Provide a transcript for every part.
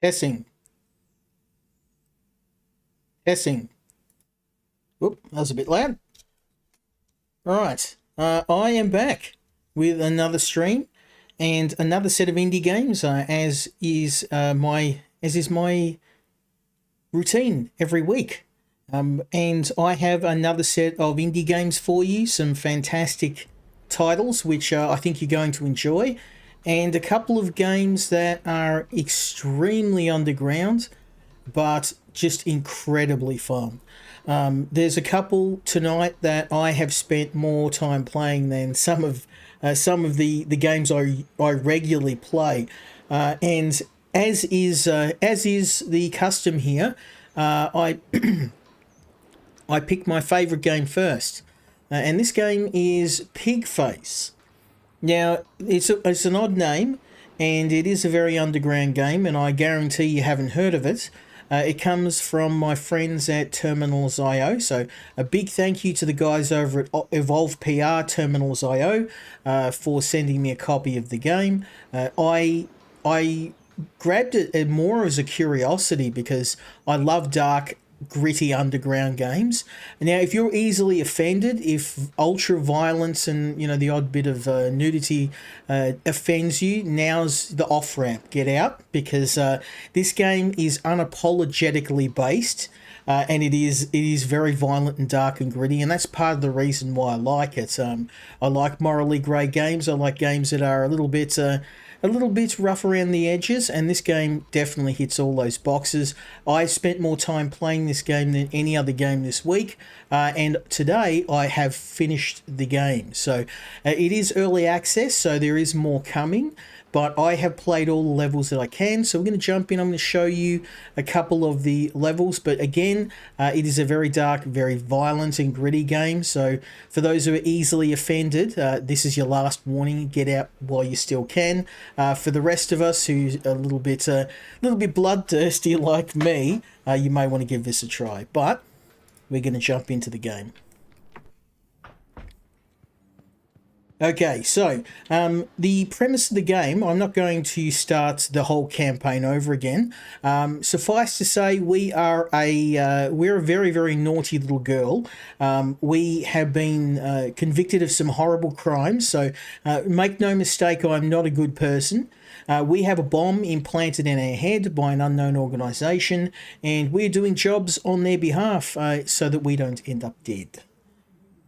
Testing. Testing. Whoop, that was a bit loud. All right. I am back with another stream and another set of indie games, as is my routine every week. And I have another set of indie games for you, some fantastic titles which I think you're going to enjoy, and a couple of games that are extremely underground but just incredibly fun. There's a couple tonight that I have spent more time playing than some of the games I regularly play, and as is the custom here, I I picked my favourite game first, and this game is Pigface. Now it's an odd name, and it is a very underground game, and I guarantee you haven't heard of it. It comes from my friends at Terminals.io, so a big thank you to the guys over at Evolve PR Terminals.io for sending me a copy of the game. I grabbed it more as a curiosity because I love dark, gritty underground games. Now, if you're easily offended, if ultra violence and the odd bit of nudity offends you, now's the off ramp. Get out, because this game is unapologetically based. And it is very violent and dark and gritty, and that's part of the reason why I like it. I like morally grey games. I like games that are a little bit rough around the edges, and this game definitely hits all those boxes. I spent more time playing this game than any other game this week, and today I have finished the game. So it is early access, so there is more coming, but I have played all the levels that I can. So we're going to jump in. I'm going to show you a couple of the levels, but again, it is a very dark, very violent and gritty game. So for those who are easily offended, this is your last warning. Get out while you still can. For the rest of us who's a little bit bloodthirsty like me, you may want to give this a try. But we're going to jump into the game. Okay, so the premise of the game, I'm not going to start the whole campaign over again. Suffice to say, we're a very, very naughty little girl. We have been convicted of some horrible crimes, so make no mistake, I'm not a good person. We have a bomb implanted in our head by an unknown organisation, and we're doing jobs on their behalf so that we don't end up dead.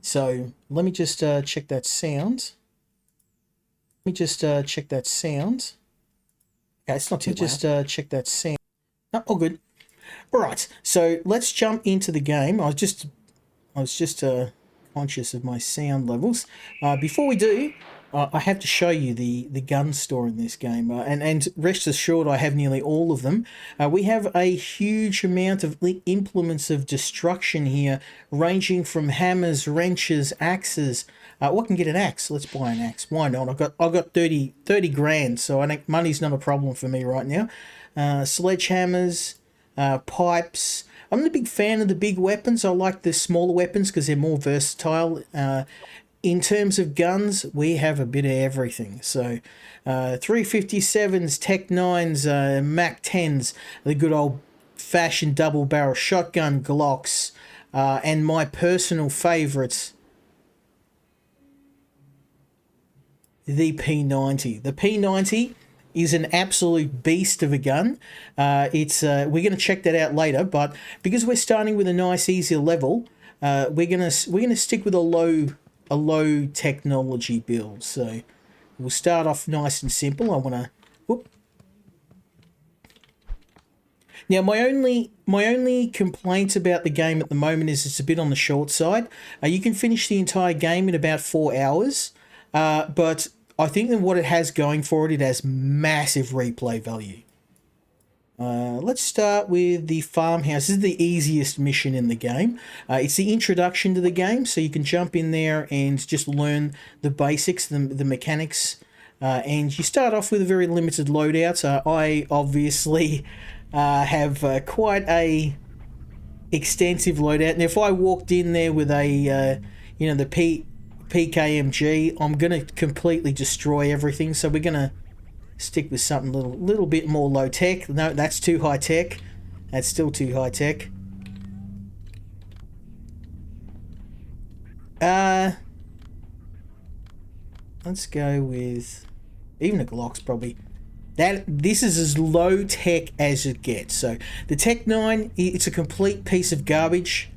So let me just check that sound. Okay, it's not too loud. Just check that sound. No, all good. All right. So let's jump into the game. I was just conscious of my sound levels. Before we do, I have to show you the gun store in this game, and rest assured I have nearly all of them. We have a huge amount of implements of destruction here, ranging from hammers, wrenches, axes. What can get an axe? Let's buy an axe. Why not? I've got 30 grand, so I think money's not a problem for me right now. Sledgehammers, pipes. I'm not a big fan of the big weapons. I like the smaller weapons because they're more versatile. In terms of guns, we have a bit of everything. So 357s, Tech 9s, Mac 10s, the good old-fashioned double-barrel shotgun Glocks, and my personal favourites, the P90. The P90 is an absolute beast of a gun. We're going to check that out later, but because we're starting with a nice, easier level, we're gonna stick with a low technology build. So we'll start off nice and simple. I want to. Whoop. Now, my only complaint about the game at the moment is it's a bit on the short side. You can finish the entire game in about 4 hours, but I think that what it has going for it, it has massive replay value. Let's start with the farmhouse. This is the easiest mission in the game. It's the introduction to the game, so you can jump in there and just learn the basics, the mechanics, and you start off with a very limited loadout. I obviously have quite a extensive loadout, and if I walked in there with a, the PKMG, I'm going to completely destroy everything, so we're going to stick with something little bit more low tech. No, that's too high tech. That's still too high tech. Let's go with even a Glock's probably. This is as low tech as it gets. So the Tech 9, it's a complete piece of garbage.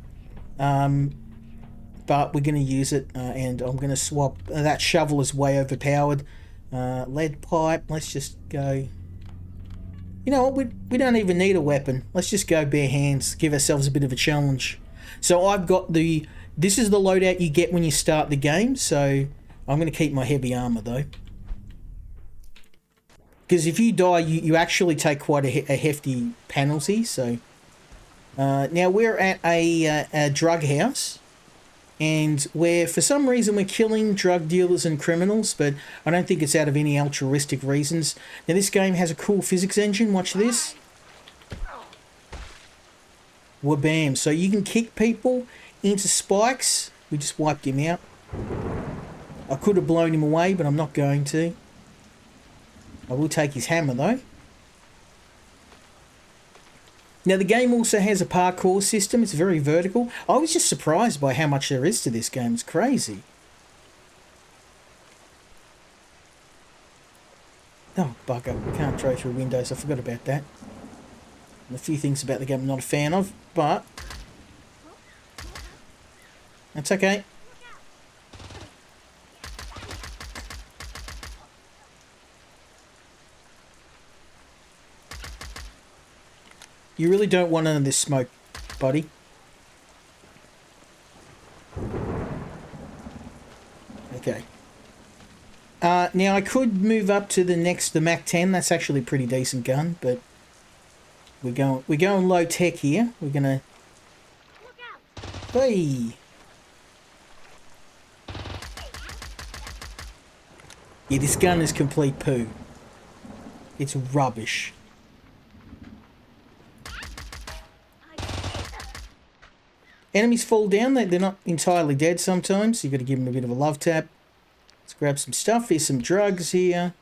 But we're going to use it, and I'm going to swap. That shovel is way overpowered. Lead pipe, let's just go. You know what, we don't even need a weapon. Let's just go bare hands, give ourselves a bit of a challenge. So I've got this is the loadout you get when you start the game, so I'm going to keep my heavy armor though. Because if you die, you actually take quite a hefty penalty, so. Now we're at a drug house. And for some reason we're killing drug dealers and criminals, but I don't think it's out of any altruistic reasons. Now this game has a cool physics engine, watch this. Wabam, so you can kick people into spikes. We just wiped him out. I could have blown him away, but I'm not going to. I will take his hammer though. Now the game also has a parkour system, it's very vertical. I was just surprised by how much there is to this game, it's crazy. Oh bugger, we can't throw through windows, I forgot about that. And a few things about the game I'm not a fan of, but that's okay. You really don't want none of this smoke, buddy. Okay. Now I could move up to the Mac 10. That's actually a pretty decent gun, but we're going low tech here. We're gonna. Hey. Yeah, this gun is complete poo. It's rubbish. Enemies fall down, they're not entirely dead sometimes, so you've got to give them a bit of a love tap. Let's grab some stuff. Here's some drugs here.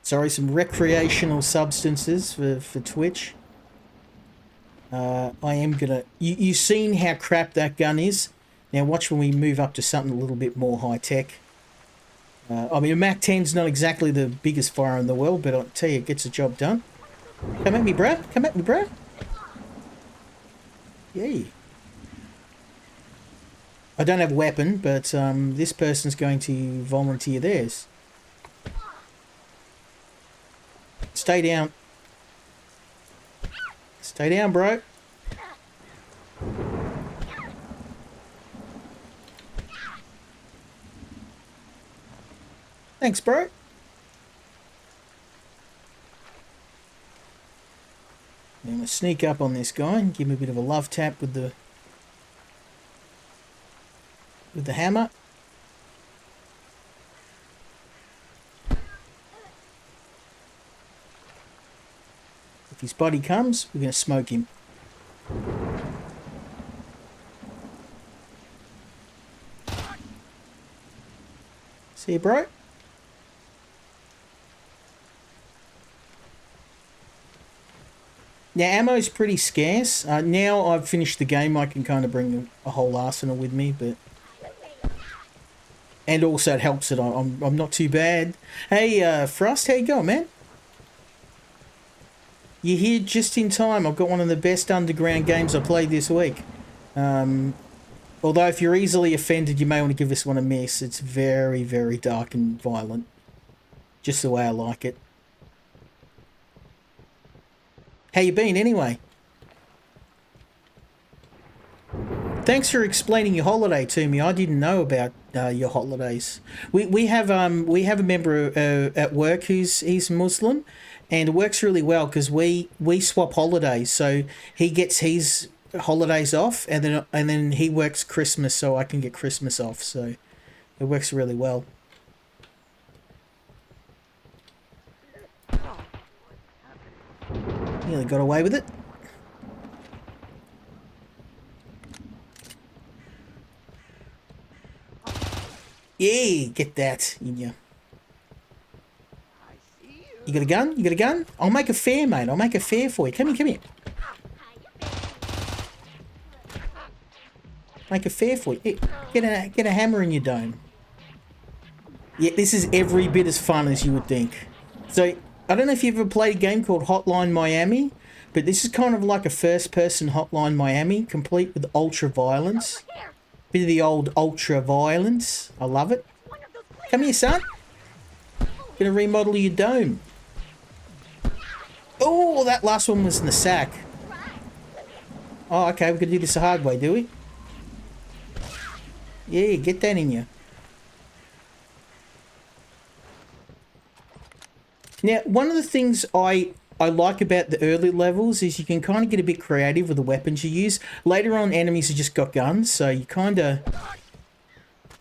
Sorry, some recreational substances for Twitch. I am going to... You've seen how crap that gun is. Now watch when we move up to something a little bit more high-tech. I mean, a Mac 10's not exactly the biggest fire in the world, but I'll tell you, it gets the job done. Come at me, bruh. Come at me, bruh. Yay. I don't have a weapon, but this person's going to volunteer theirs. Stay down. Stay down, bro. Thanks, bro. Now I'm going to sneak up on this guy and give him a bit of a love tap with the hammer. If his body comes, we're going to smoke him. See you, bro. Now, ammo's pretty scarce. Now I've finished the game, I can kind of bring a whole arsenal with me, but... And also it helps that I'm not too bad. Hey, Frost, how you going, man? You're here just in time. I've got one of the best underground games I played this week. Although if you're easily offended, you may want to give this one a miss. It's very, very dark and violent. Just the way I like it. How you been anyway? Thanks for explaining your holiday to me. I didn't know about your holidays. We have a member at work he's Muslim, and it works really well because we swap holidays. So he gets his holidays off, and then he works Christmas, so I can get Christmas off. So it works really well. Nearly got away with it. Yeah, get that in you. You got a gun? You got a gun? I'll make a fair, mate. I'll make a fair for you. Come here, come here. Make a fair for you. Get a hammer in your dome. Yeah, this is every bit as fun as you would think. So, I don't know if you've ever played a game called Hotline Miami, but this is kind of like a first-person Hotline Miami, complete with ultra-violence. Bit of the old ultra-violence. I love it. Come here, son. Gonna remodel your dome. Oh, that last one was in the sack. Oh, okay, we can do this the hard way, do we? Yeah, get that in you. Now, one of the things I like about the early levels is you can kind of get a bit creative with the weapons you use. Later on, enemies have just got guns, so you kind of...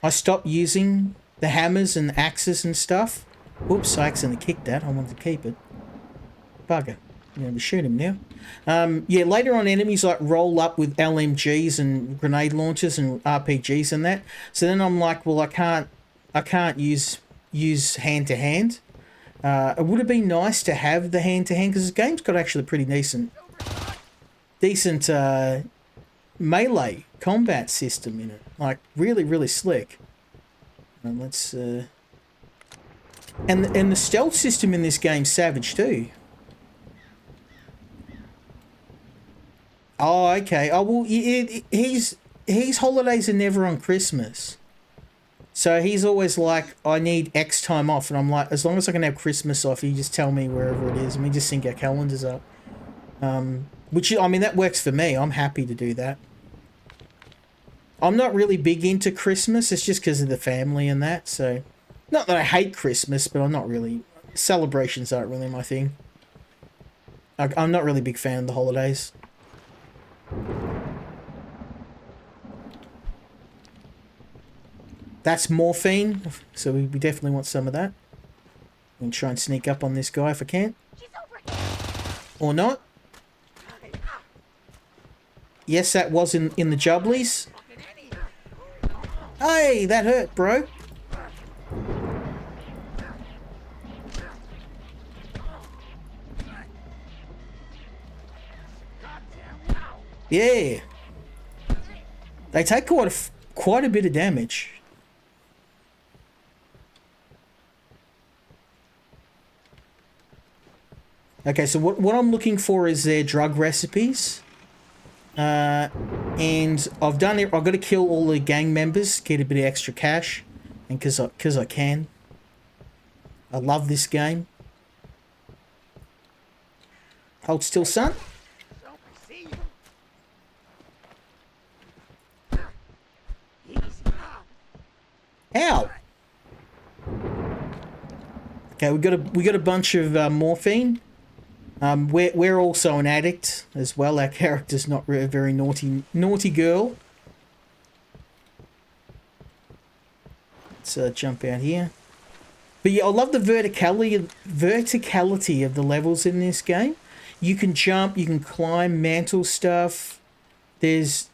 I stopped using the hammers and axes and stuff. Whoops, I accidentally kicked that. I wanted to keep it. Bugger. I'm going to shoot him now. Yeah, later on, enemies like roll up with LMGs and grenade launchers and RPGs and that. So then I'm like, well, I can't use hand-to-hand. It would have been nice to have the hand-to-hand because the game's got actually a pretty decent melee combat system in it. Like, really, really slick. And let's... And the stealth system in this game's savage too. Oh, okay. Oh, well, his holidays are never on Christmas. So he's always like, I need X time off. And I'm like, as long as I can have Christmas off, you just tell me wherever it is. And we just sync our calendars up. Which, I mean, that works for me. I'm happy to do that. I'm not really big into Christmas. It's just because of the family and that. So, not that I hate Christmas, but I'm not really... Celebrations aren't really my thing. I'm not really a big fan of the holidays. That's morphine, so we definitely want some of that. I'm going to try and sneak up on this guy if I can. Or not. Yes, that was in the jubblies. Hey, that hurt, bro. Yeah. They take quite a bit of damage. Okay, so what I'm looking for is their drug recipes. And I've done it. I've got to kill all the gang members, get a bit of extra cash, and because I can. I love this game. Hold still, son. Ow! Okay, we got a bunch of morphine. We're also an addict as well. Our character's not a very naughty girl. Let's jump out here. But yeah, I love the verticality of the levels in this game. You can jump, you can climb, mantle stuff. There's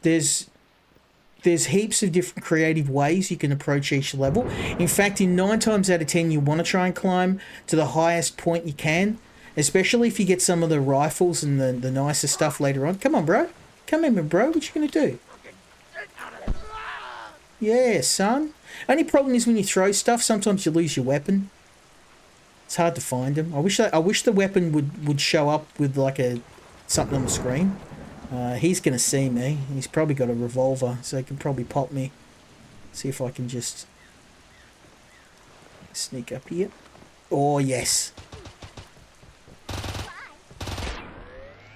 heaps of different creative ways you can approach each level. In fact, in 9 times out of 10, you want to try and climb to the highest point you can. Especially if you get some of the rifles and the nicer stuff later on. Come on, bro. Come in, bro. What you going to do? Yeah, son. Only problem is when you throw stuff, sometimes you lose your weapon. It's hard to find them. I wish the weapon would show up with like something on the screen. He's going to see me. He's probably got a revolver, so he can probably pop me. See if I can just sneak up here. Oh, yes.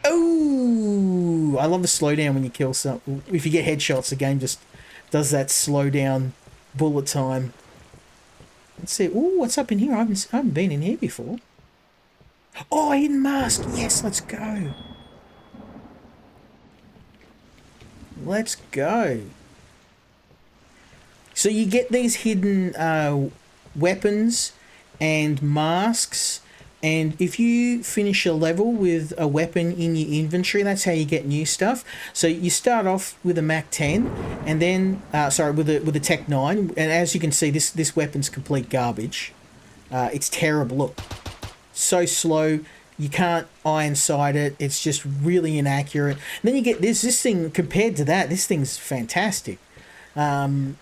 Oh, I love the slowdown when you kill something. If you get headshots, the game just does that slow down bullet time. Let's see. Oh, what's up in here? I haven't been in here before. Oh, hidden mask. Yes, let's go. Let's go. So you get these hidden weapons and masks. And if you finish a level with a weapon in your inventory, that's how you get new stuff. So you start off with a Mac 10, and then with a Tech 9. And as you can see, this weapon's complete garbage. It's terrible. Look, so slow. You can't iron sight it. It's just really inaccurate. And then you get this thing compared to that. This thing's fantastic. And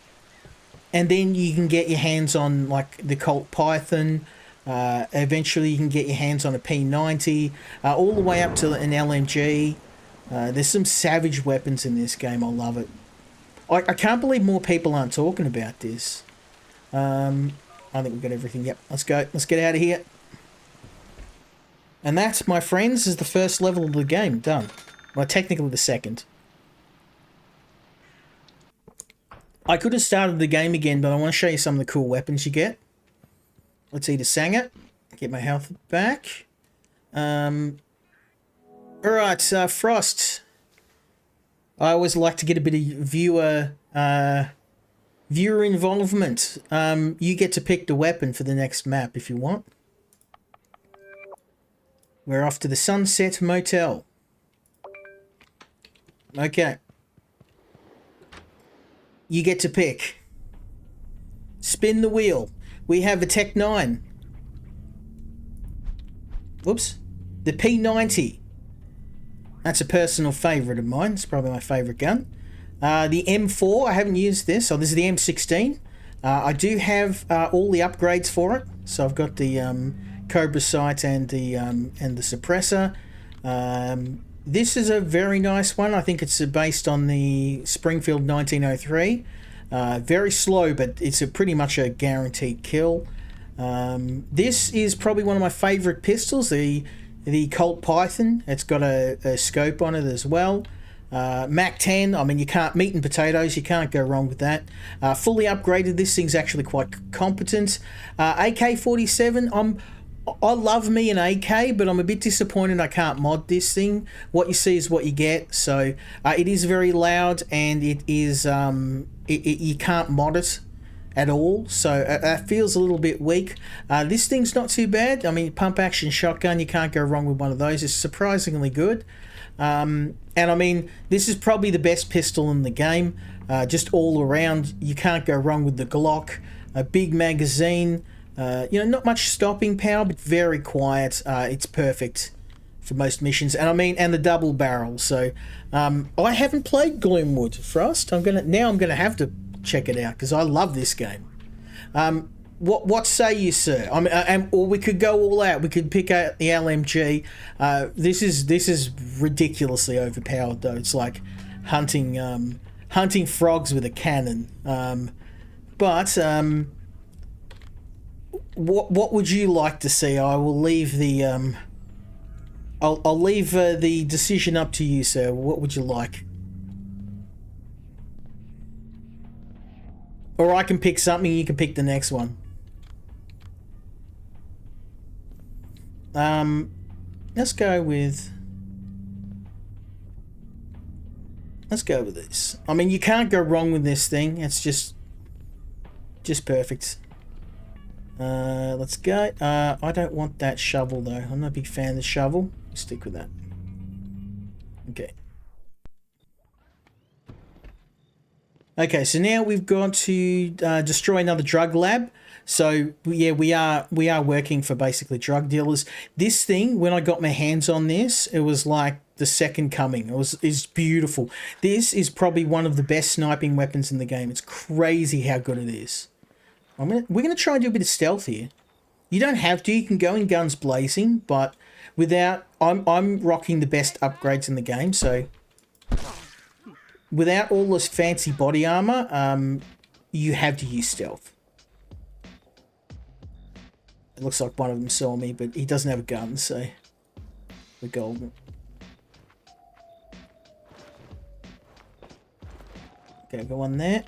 then you can get your hands on like the Colt Python. Eventually, you can get your hands on a P90, all the way up to an LMG. There's some savage weapons in this game. I love it. I can't believe more people aren't talking about this. I think we've got everything. Yep, let's go. Let's get out of here. And that, my friends, is the first level of the game done. Well, technically the second. I could have started the game again, but I want to show you some of the cool weapons you get. Let's eat a Sanger. Get my health back. Alright, Frost. I always like to get a bit of viewer involvement. You get to pick the weapon for the next map if you want. We're off to the Sunset Motel. Okay. You get to pick. Spin the wheel. We have a Tech 9. Whoops. The P90. That's a personal favourite of mine. It's probably my favourite gun. The M4. I haven't used this. Oh, this is the M16. I do have all the upgrades for it. So I've got the Cobra sight and the suppressor. This is a very nice one. I think it's based on the Springfield 1903. Very slow, but it's pretty much a guaranteed kill. This is probably one of my favourite pistols, the Colt Python. It's got a scope on it as well. Mac 10, I mean, you can't, meat and potatoes, you can't go wrong with that. Fully upgraded, this thing's actually quite competent. AK-47, I love me an AK, but I'm a bit disappointed I can't mod this thing. What you see is what you get. So it is very loud, and it is you can't mod it at all. So it feels a little bit weak. This thing's not too bad. I mean, pump action shotgun, you can't go wrong with one of those. It's surprisingly good. And I mean, this is probably the best pistol in the game. Just all around, you can't go wrong with the Glock. A big magazine. Not much stopping power, but very quiet. It's perfect for most missions, and I mean, and the double barrel. So, I haven't played Gloomwood, Frost. I'm gonna have to check it out because I love this game. What say you, sir? I mean, or we could go all out. We could pick out the LMG. This is ridiculously overpowered, though. It's like hunting frogs with a cannon. What would you like to see? I will leave the I'll leave the decision up to you, sir. What would you like? Or I can pick something, you can pick the next one. Let's go with this. I mean, you can't go wrong with this thing. It's just perfect. Let's go. I don't want that shovel though. I'm not a big fan of the shovel. Stick with that. Okay. Okay, so now we've got to destroy another drug lab. So yeah, we are working for basically drug dealers. This thing, when I got my hands on this, it was like the second coming. It's beautiful. This is probably one of the best sniping weapons in the game. It's crazy how good it is. We're gonna try and do a bit of stealth here. You don't have to. You can go in guns blazing, but without, I'm rocking the best upgrades in the game. So without all this fancy body armor, you have to use stealth. It looks like one of them saw me, but he doesn't have a gun, so we're golden. Okay, go on there.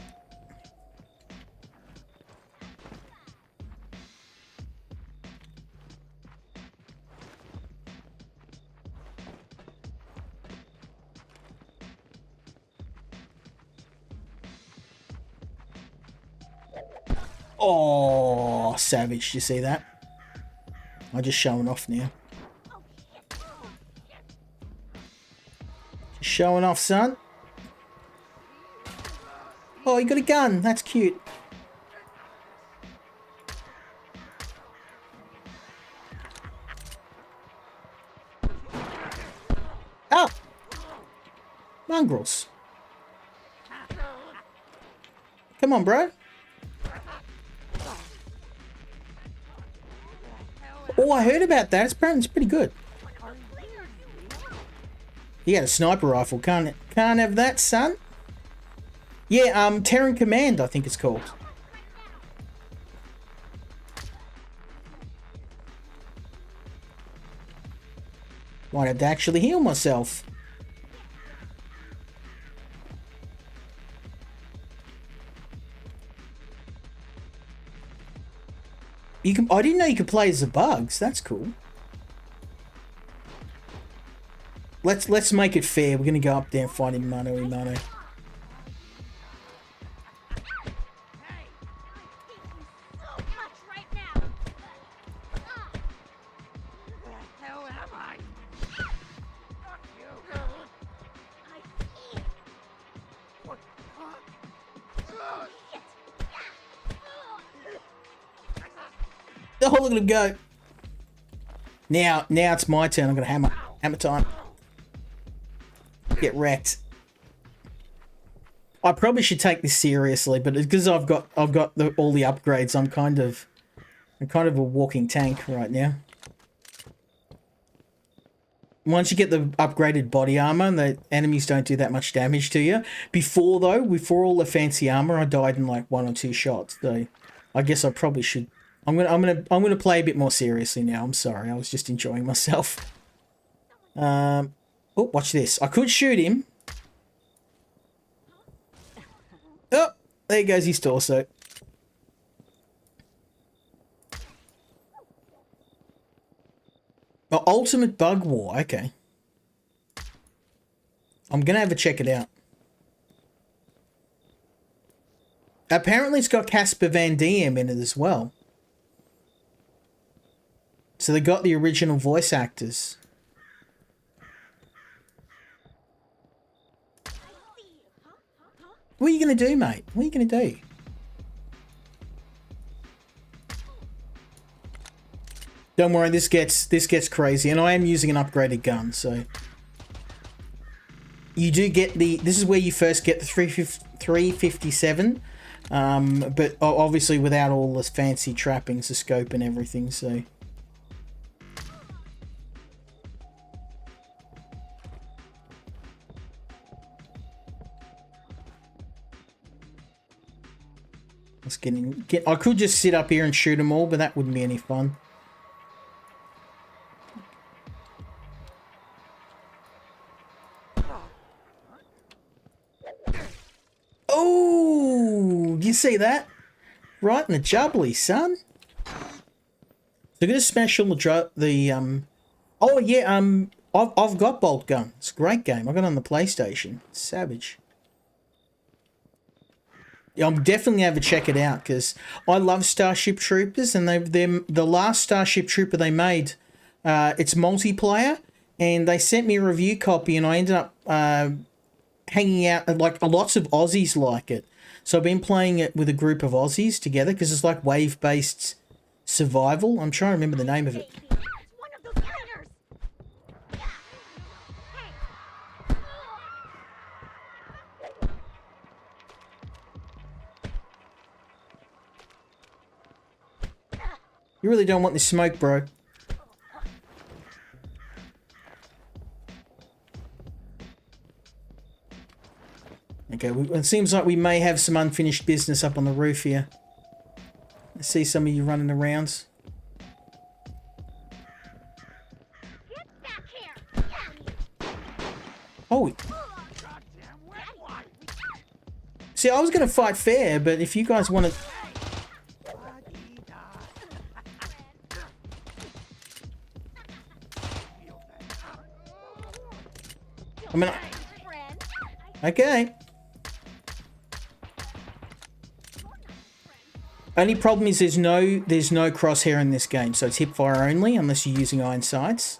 Oh, savage. Do you see that? I'm just showing off now. Just showing off, son. Oh, you got a gun. That's cute. Mongrels. Come on, bro. Oh, I heard about that. Apparently it's pretty good. You got a sniper rifle. Can't have that, son. Yeah, Terran Command, I think it's called. Might have to actually heal myself. I didn't know you could play as the bugs. That's cool. Let's make it fair. We're gonna go up there and fight him mano a mano. Oh, look at him go. Now it's my turn. I'm gonna hammer time. Get wrecked. I probably should take this seriously, but because I've got all the upgrades, I'm kind of a walking tank right now. Once you get the upgraded body armor, the enemies don't do that much damage to you. Before all the fancy armor, I died in like 1 or 2 shots. So I guess I probably should. I'm gonna play a bit more seriously now. I'm sorry, I was just enjoying myself. Oh, watch this. I could shoot him. Oh, there goes his torso. Oh, Ultimate Bug War. Okay. I'm gonna have a check it out. Apparently it's got Casper Van Diem in it as well. So they got the original voice actors. What are you going to do, mate? What are you going to do? Don't worry, this gets crazy. And I am using an upgraded gun, so... You do get the... This is where you first get the 357. But obviously without all the fancy trappings, the scope and everything, so... Let's get I could just sit up here and shoot them all, but that wouldn't be any fun. Oh, you see that? Right in the jubbly, son. They're gonna smash all the Oh yeah, I've got Bolt Gun. It's a great game. I got it on the PlayStation. It's savage. Yeah, I'm definitely have to check it out because I love Starship Troopers, and the last Starship Trooper they made, it's multiplayer, and they sent me a review copy, and I ended up hanging out, like lots of Aussies like it, so I've been playing it with a group of Aussies together because it's like wave-based survival. I'm trying to remember the name of it. You really don't want this smoke, bro. Okay, it seems like we may have some unfinished business up on the roof here. I see some of you running around. Get back here. Oh. See, I was going to fight fair, but if you guys want to... I mean, okay. Only problem is there's no crosshair in this game, so it's hip fire only unless you're using iron sights.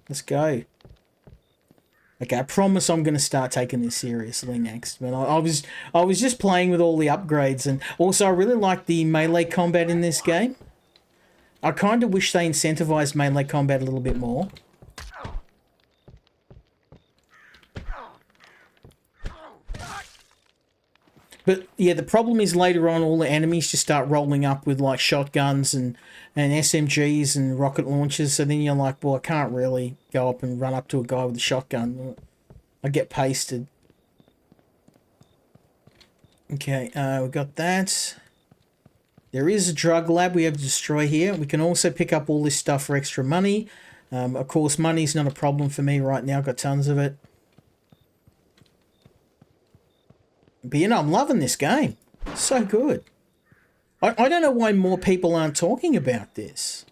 Let's go. Okay, I promise I'm going to start taking this seriously next. But I was just playing with all the upgrades, and also I really like the melee combat in this game. I kind of wish they incentivized melee combat a little bit more. But yeah, the problem is later on, all the enemies just start rolling up with like shotguns and SMGs and rocket launchers. So then you're like, well, I can't really go up and run up to a guy with a shotgun. I get pasted. Okay, we got that. There is a drug lab we have to destroy here. We can also pick up all this stuff for extra money. Of course, money's not a problem for me right now. I've got tons of it. But, you know, I'm loving this game. So good. I don't know why more people aren't talking about this.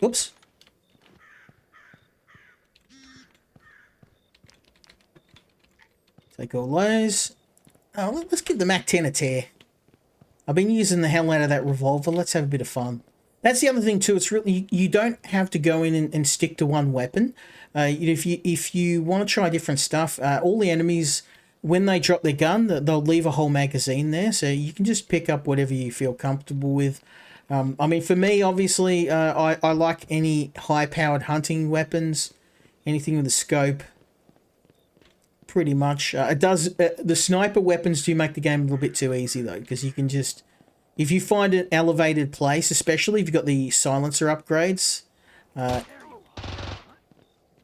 Oops. Take all those. Oh, let's give the MAC-10 a tear. I've been using the hell out of that revolver. Let's have a bit of fun. That's the other thing too. It's really, you don't have to go in and stick to one weapon. If you want to try different stuff, all the enemies, when they drop their gun, they'll leave a whole magazine there, so you can just pick up whatever you feel comfortable with. I mean, for me, obviously, I like any high-powered hunting weapons, anything with a scope. Pretty much. It does. The sniper weapons do make the game a little bit too easy though, because you can just, if you find an elevated place, especially if you've got the silencer upgrades.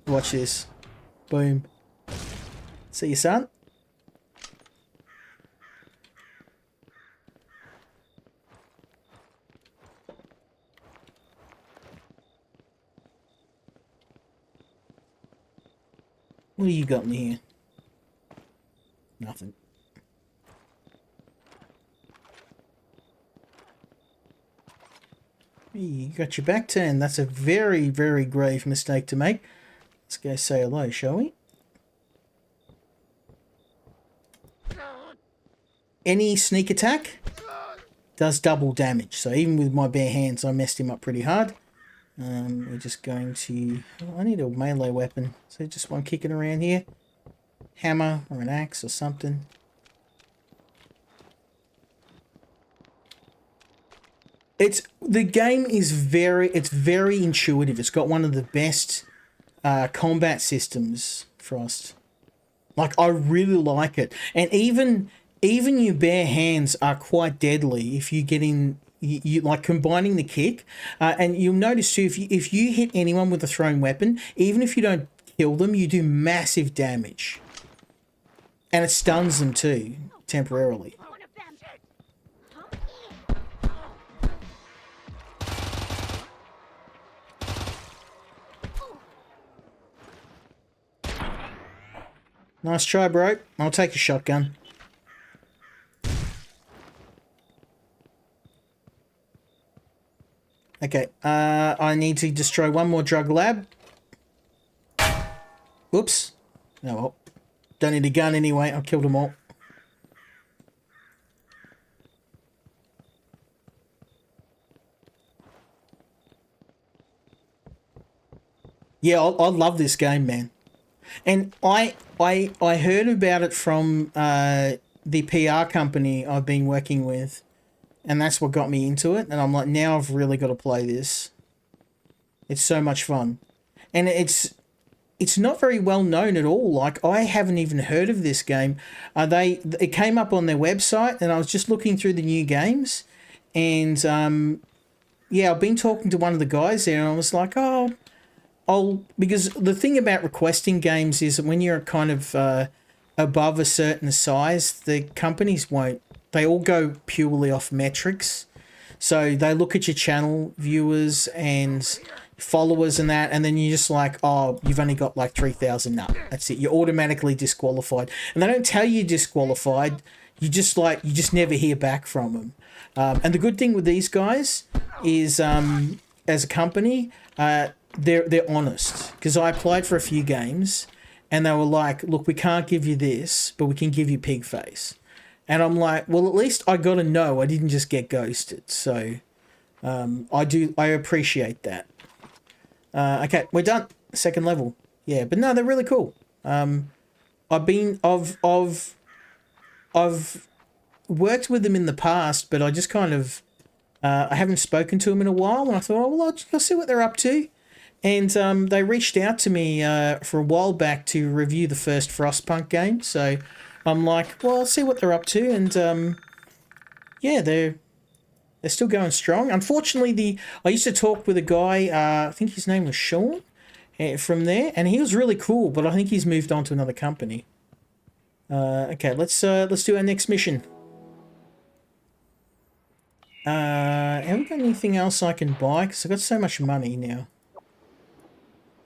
Watch this. Boom. See you, son. What do you got in here? Nothing. You got your back turned. That's a very, very grave mistake to make. Let's go say hello, shall we? Any sneak attack does double damage. So even with my bare hands, I messed him up pretty hard. We're just going to... Oh, I need a melee weapon. So just one kicking around here. Hammer or an axe or something. The game is very intuitive. It's got one of the best combat systems, Frost. Like, I really like it. And even your bare hands are quite deadly if you get in, you like combining the kick. And you'll notice too, if you hit anyone with a thrown weapon, even if you don't kill them, you do massive damage. And it stuns them too, temporarily. Nice try, bro. I'll take a shotgun. Okay, I need to destroy one more drug lab. Oops. Oh well. Don't need a gun anyway. I killed them all. Yeah, I love this game, man. And I heard about it from the PR company I've been working with, and that's what got me into it. And I'm like, now I've really got to play this. It's so much fun, and it's not very well known at all. Like, I haven't even heard of this game. It came up on their website, and I was just looking through the new games, and yeah, I've been talking to one of the guys there, and I was like, oh. Because the thing about requesting games is that when you're kind of above a certain size, the companies won't. They all go purely off metrics. So they look at your channel viewers and followers and that, and then you're just like, oh, you've only got like 3,000. No, that's it. You're automatically disqualified. And they don't tell you disqualified. You just never hear back from them. And the good thing with these guys is, as a company, they're honest, because I applied for a few games and they were like, look, we can't give you this, but we can give you Pigface. And I'm like, well, at least I got to know I didn't just get ghosted. So I appreciate that. Okay, we're done. Second level. Yeah, but no, they're really cool. I've worked with them in the past, but I just kind of I haven't spoken to them in a while, and I thought, oh, well, I'll see what they're up to. And they reached out to me for a while back to review the first Frostpunk game. So I'm like, well, I'll see what they're up to. And yeah, they're still going strong. Unfortunately, I used to talk with a guy, I think his name was Sean, from there, and he was really cool, but I think he's moved on to another company. Okay, let's do our next mission. Have we got anything else I can buy? Because I've got so much money now.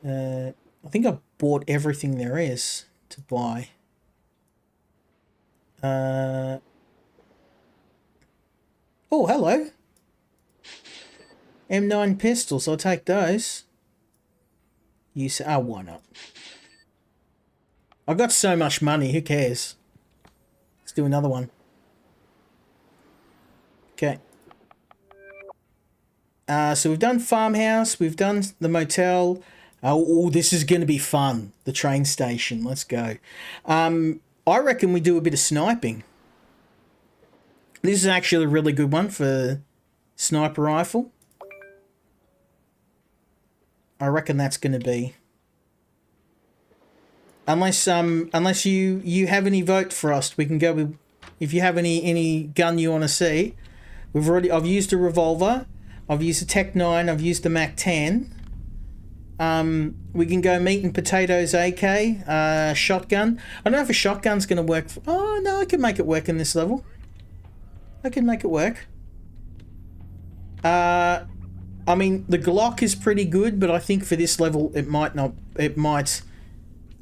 I think I bought everything there is to buy. Oh, hello. M9 pistols, I'll take those. You say, oh, why not? I've got so much money, who cares? Let's do another one. Okay. So we've done farmhouse, we've done the motel. Oh, this is going to be fun. The train station, let's go. I reckon we do a bit of sniping. This is actually a really good one for sniper rifle. I reckon that's going to be. Unless you have any vote for us, we can go with. If you have any gun you want to see, I've used a revolver, I've used a Tech 9, I've used the Mac 10. We can go meat and potatoes AK, shotgun. I don't know if a shotgun's going to work. Oh no, I can make it work in this level. I can make it work. I mean, the Glock is pretty good, but I think for this level, it might not. It might.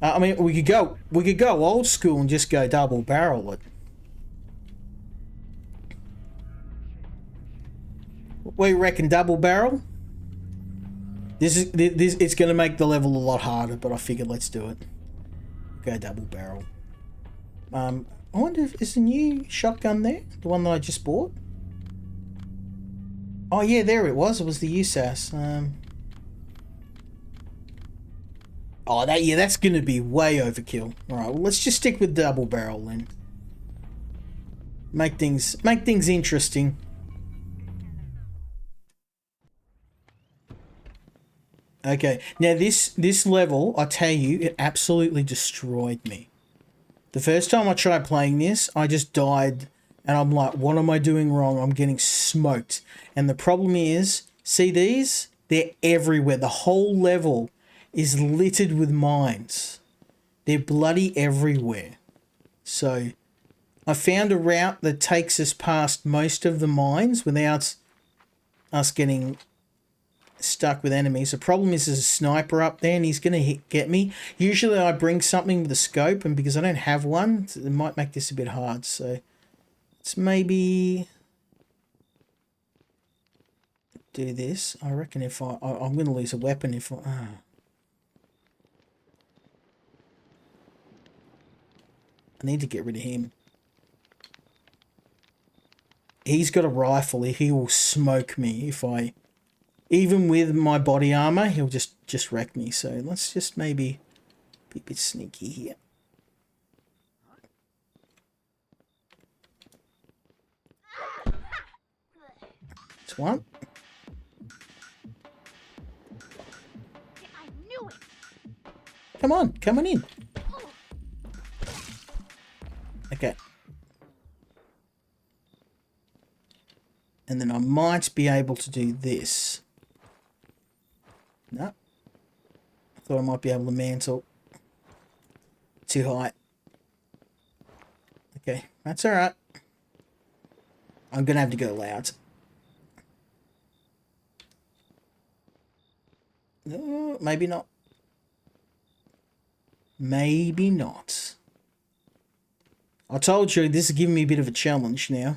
I mean, we could go old school and just go double barrel it. What do you reckon, double barrel? This it's going to make the level a lot harder, but I figured let's do it. Go double barrel. I wonder if is the new shotgun there, the one that I just bought. Oh yeah, there it was. It was the USAS. Oh, that's going to be way overkill. All right, well, let's just stick with double barrel then. Make things interesting. Okay, now this level, I tell you, it absolutely destroyed me. The first time I tried playing this, I just died, and I'm like, what am I doing wrong? I'm getting smoked. And the problem is, see these? They're everywhere. The whole level is littered with mines. They're bloody everywhere. So I found a route that takes us past most of the mines without us getting stuck with enemies. The problem is there's a sniper up there and he's going to get me. Usually I bring something with a scope, and because I don't have one, it might make this a bit hard. So let's maybe do this. I reckon if I'm going to lose a weapon if I... I need to get rid of him. He's got a rifle. He will smoke me if I... Even with my body armor, he'll just wreck me. So let's just maybe be a bit sneaky here. That's one. I knew it. Come on in. Okay. And then I might be able to do this. No. I thought I might be able to mantle. Too high. Okay, that's alright. I'm going to have to go loud. No, maybe not. Maybe not. I told you this is giving me a bit of a challenge now.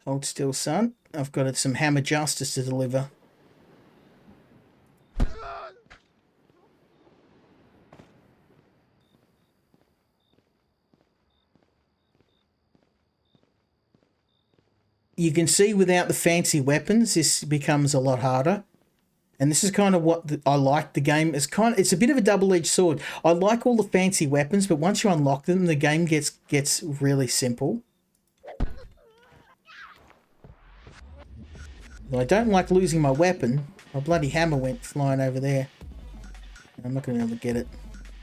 Hold still, son. I've got some hammer justice to deliver. You can see without the fancy weapons, this becomes a lot harder. And this is kind of what I like the game. It's a bit of a double-edged sword. I like all the fancy weapons, but once you unlock them, the game gets really simple. I don't like losing my weapon. My bloody hammer went flying over there. I'm not going to be able to get it.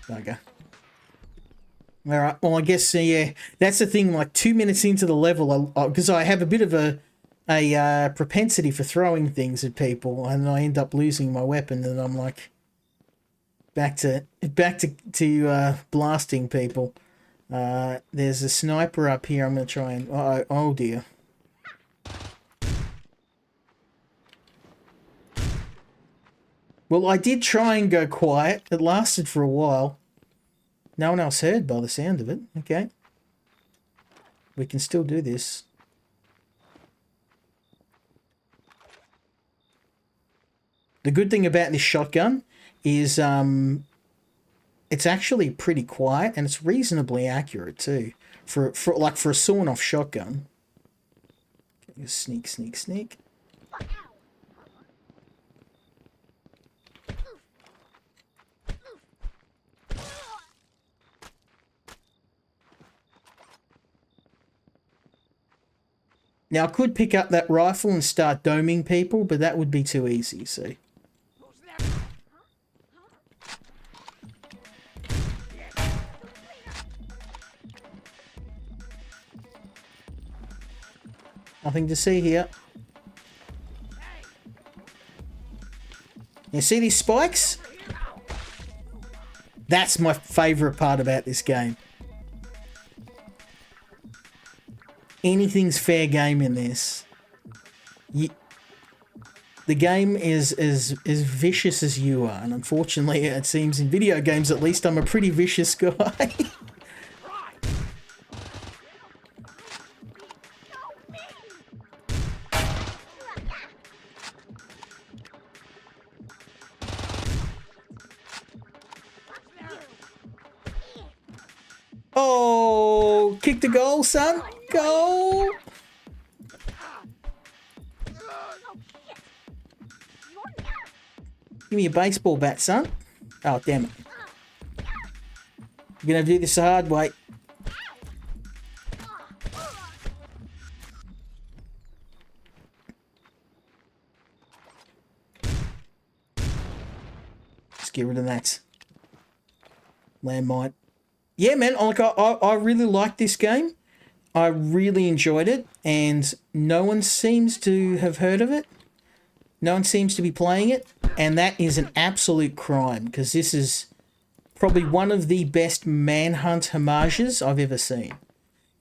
Bugger. Alright, well I guess, yeah, that's the thing, like 2 minutes into the level, because I have a bit of a propensity for throwing things at people, and I end up losing my weapon, and I'm like, back to blasting people. There's a sniper up here, I'm going to try and, oh dear. Well, I did try and go quiet, it lasted for a while. No one else heard by the sound of it. Okay. We can still do this. The good thing about this shotgun is it's actually pretty quiet and it's reasonably accurate too. For a sawn-off shotgun. Okay, sneak, sneak, sneak. Now, I could pick up that rifle and start doming people, but that would be too easy, see? Nothing to see here. You see these spikes? That's my favourite part about this game. Anything's fair game in this. The game is as vicious as you are, and unfortunately it seems in video games at least I'm a pretty vicious guy. Oh, kick the goal, son. Goal. Give me a baseball bat, son. Oh, damn it. You're going to do this the hard way. Let's get rid of that. Landmine. Yeah, man, like I really liked this game. I really enjoyed it, and no one seems to have heard of it. No one seems to be playing it, and that is an absolute crime, because this is probably one of the best Manhunt homages I've ever seen.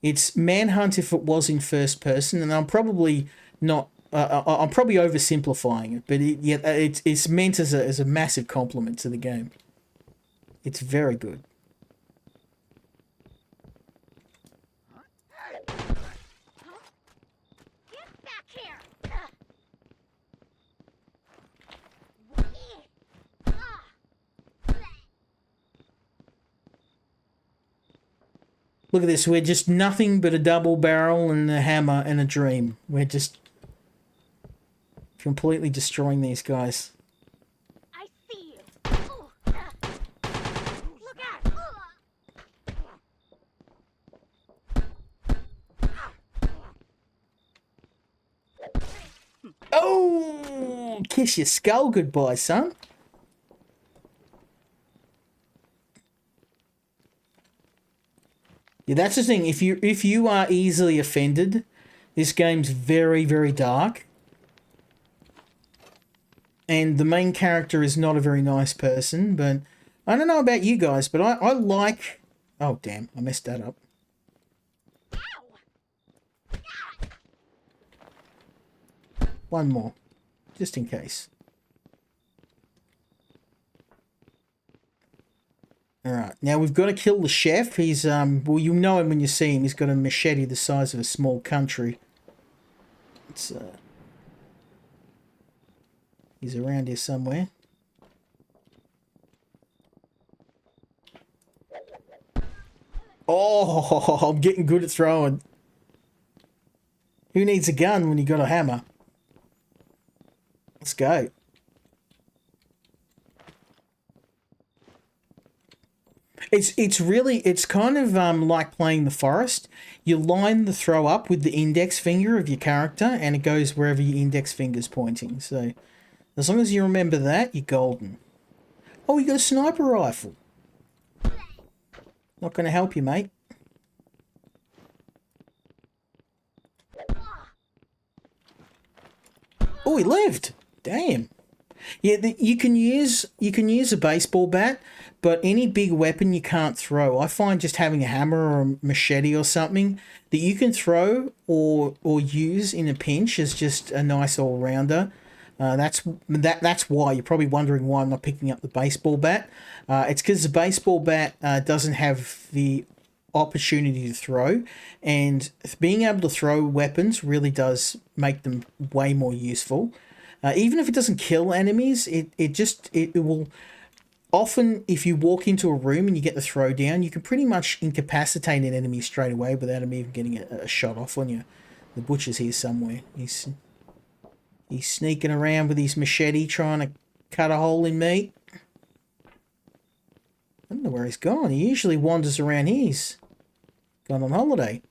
It's Manhunt if it was in first person, and I'm probably not. I'm probably oversimplifying it, but it's meant as a massive compliment to the game. It's very good. Look at this, we're just nothing but a double barrel and a hammer and a dream. We're just completely destroying these guys. I see you. Look out. Oh, kiss your skull goodbye, son. Yeah, that's the thing. If you are easily offended, this game's very, very dark. And the main character is not a very nice person, but I don't know about you guys, but I like... Oh, damn, I messed that up. One more, just in case. Alright, now we've got to kill the chef. He's, well, you'll know him when you see him. He's got a machete the size of a small country. It's, he's around here somewhere. Oh, I'm getting good at throwing. Who needs a gun when you got a hammer? Let's go. It's kind of like playing the forest. You line the throw up with the index finger of your character, and it goes wherever your index finger's pointing. So as long as you remember that, you're golden. Oh, you got a sniper rifle. Not going to help you, mate. Oh, he lived. Damn. Yeah, you can use a baseball bat, but any big weapon you can't throw. I find just having a hammer or a machete or something that you can throw or use in a pinch is just a nice all rounder. That's why you're probably wondering why I'm not picking up the baseball bat. It's because the baseball bat doesn't have the opportunity to throw, and being able to throw weapons really does make them way more useful. Even if it doesn't kill enemies, it will often, if you walk into a room and you get the throw down, you can pretty much incapacitate an enemy straight away without him even getting a shot off on you. The butcher's here somewhere. He's sneaking around with his machete trying to cut a hole in me. I don't know where he's gone. He usually wanders around here. He's gone on holiday.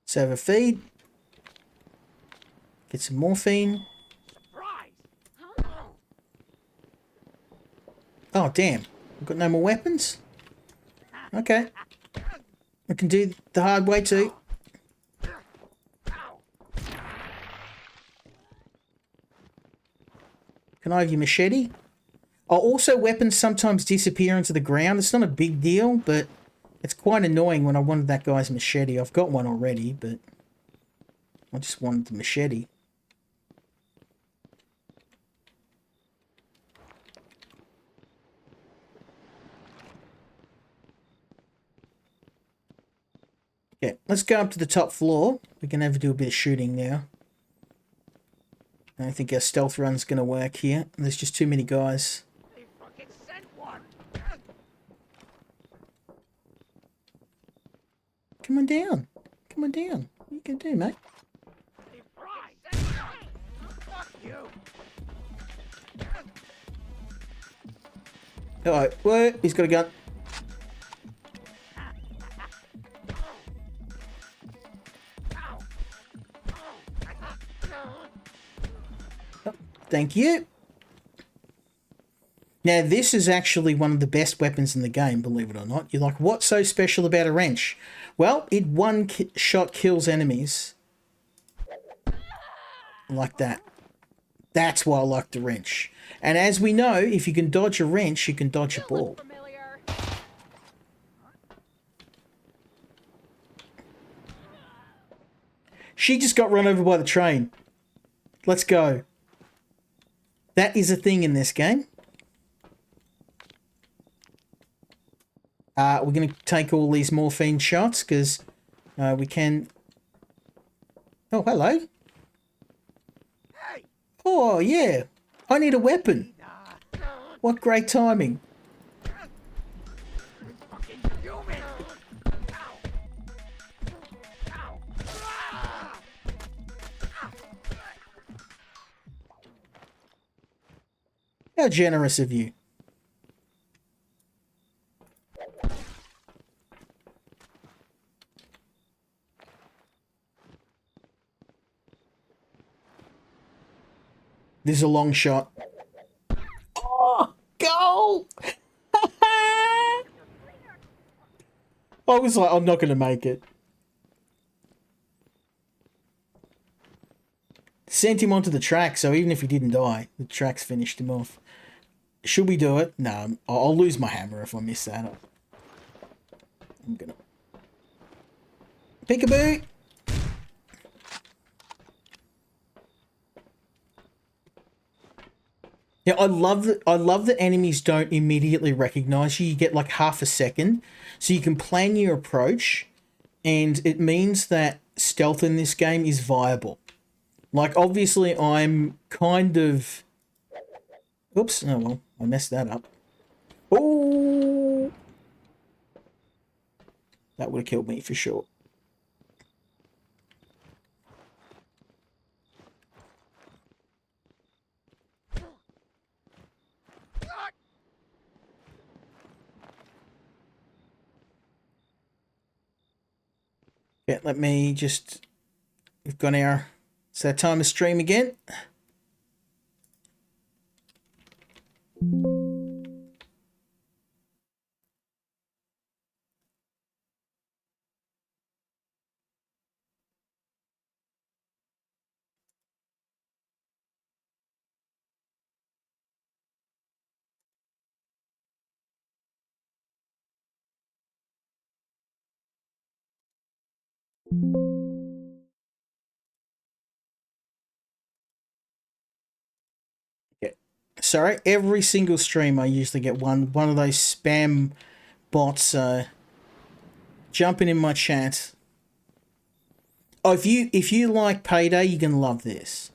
Let's have a feed. Get some morphine. Oh, damn. I've got no more weapons? Okay. I can do the hard way too. Can I have your machete? Oh, also weapons sometimes disappear into the ground. It's not a big deal, but it's quite annoying when I wanted that guy's machete. I've got one already, but I just wanted the machete. Okay, let's go up to the top floor. We can have to do a bit of shooting now. I don't think our stealth run's going to work here. There's just too many guys. They fucking sent one. Come on down. Come on down. What you can do, mate? Fuck you. Alright, whoa, he's got a gun. Oh, thank you. Now, this is actually one of the best weapons in the game, believe it or not. You're like, what's so special about a wrench? Well, it one-shot kills enemies. Like that. That's why I like the wrench. And as we know, if you can dodge a wrench, you can dodge a ball. She just got run over by the train. Let's go. That is a thing in this game. We're going to take all these morphine shots because we can... Oh, hello. Oh, yeah. I need a weapon. What great timing. How generous of you. This is a long shot. Oh, goal! I was like, I'm not going to make it. Sent him onto the track, so even if he didn't die, the track's finished him off. Should we do it? No, I'll lose my hammer if I miss that. I'm gonna... Peekaboo! Yeah, I love that enemies don't immediately recognize you. You get like half a second, so you can plan your approach, and it means that stealth in this game is viable. Like, obviously, I'm kind of... Oops, oh well, I messed that up. Oh! That would have killed me for sure. Okay, let me just... We've got our... It's that time to stream again. Okay. Sorry, every single stream I usually get one of those spam bots jumping in my chat. Oh, if you like Payday, you're gonna love this.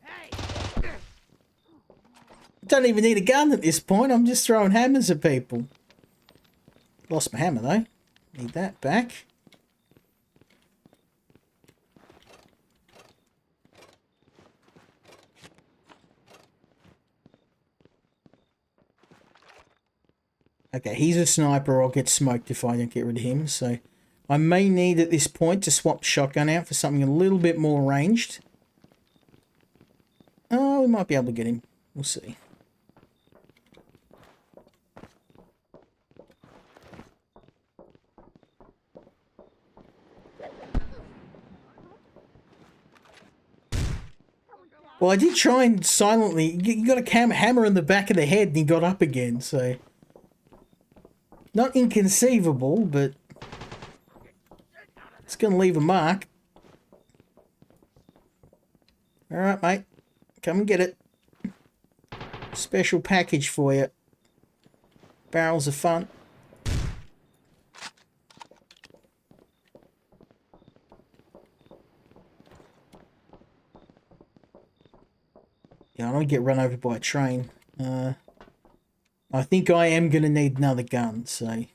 Hey! Don't even need a gun at this point. I'm just throwing hammers at people. Lost my hammer though. Need that back. Okay, he's a sniper. I'll get smoked if I don't get rid of him. So I may need at this point to swap the shotgun out for something a little bit more ranged. Oh, we might be able to get him. We'll see. Well, I did try and silently... You got a hammer in the back of the head and he got up again, so... Not inconceivable, but... It's going to leave a mark. Alright, mate. Come and get it. Special package for you. Barrels of fun. Yeah, I don't get run over by a train. I think I am going to need another gun, so...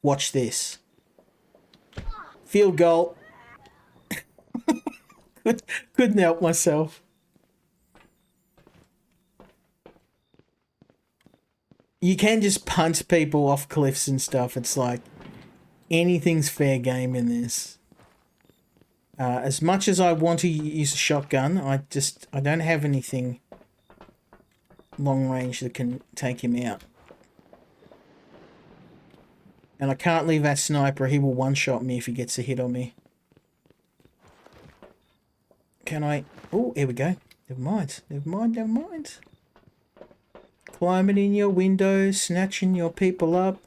Watch this. Field goal. Couldn't help myself. You can just punt people off cliffs and stuff. It's like anything's fair game in this. As much as I want to use a shotgun, I don't have anything long range that can take him out. And I can't leave that sniper. He will one-shot me if he gets a hit on me. Can I... Oh, here we go. Never mind. Never mind, never mind. Climbing in your windows, snatching your people up.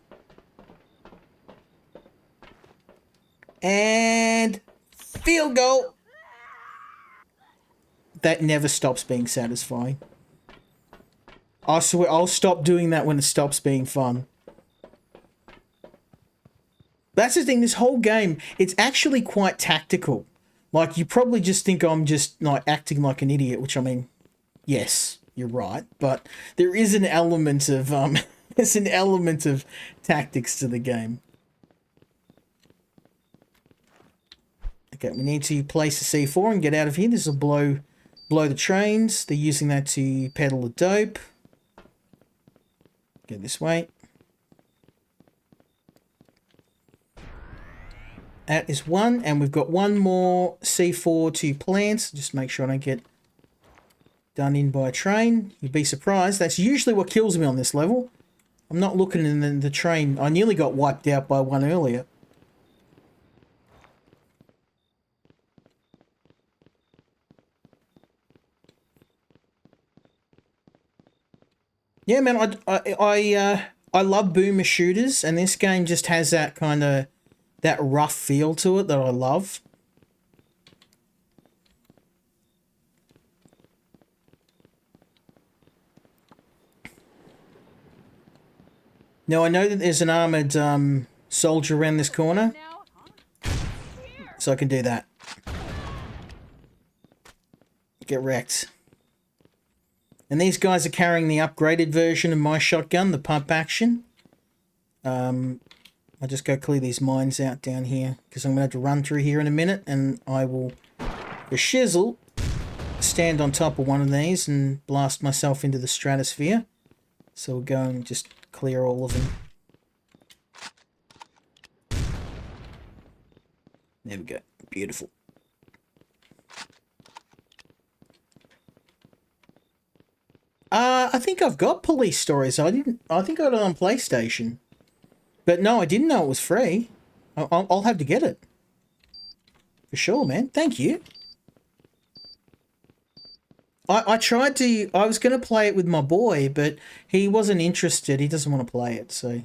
And... Field goal! That never stops being satisfying. I swear, I'll stop doing that when it stops being fun. That's the thing, this whole game, it's actually quite tactical. Like, you probably just think I'm just, like, acting like an idiot, which, I mean, yes, you're right. But there is an element of, there's an element of tactics to the game. Okay, we need to place the C4 and get out of here. This will blow the trains. They're using that to peddle the dope. Go this way. That is one, and we've got one more C4 to plant. Just make sure I don't get done in by a train. You'd be surprised. That's usually what kills me on this level. I'm not looking in the train. I nearly got wiped out by one earlier. Yeah, man, I love boomer shooters, and this game just has that kind of that rough feel to it that I love. Now I know that there's an armored soldier around this corner, so I can do that. Get wrecked. And these guys are carrying the upgraded version of my shotgun, the pump action. I'll just go clear these mines out down here, because I'm going to have to run through here in a minute, and I will, for shizzle, stand on top of one of these and blast myself into the stratosphere. So we'll go and just clear all of them. There we go. Beautiful. I think I've got Police Stories. I think I got it on PlayStation. But no, I didn't know it was free. I'll have to get it. For sure, man. Thank you. I tried to... I was going to play it with my boy, but he wasn't interested. He doesn't want to play it, so...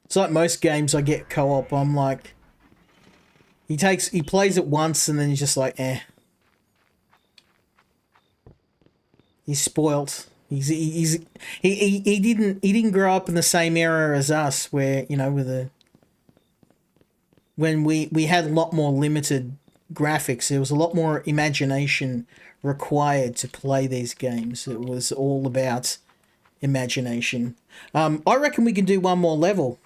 It's like most games I get co-op. I'm like... He plays it once and then he's just like, eh. He's spoilt. He didn't grow up in the same era as us, where, you know, when we had a lot more limited graphics, there was a lot more imagination required to play these games. It was all about imagination. I reckon we can do one more level.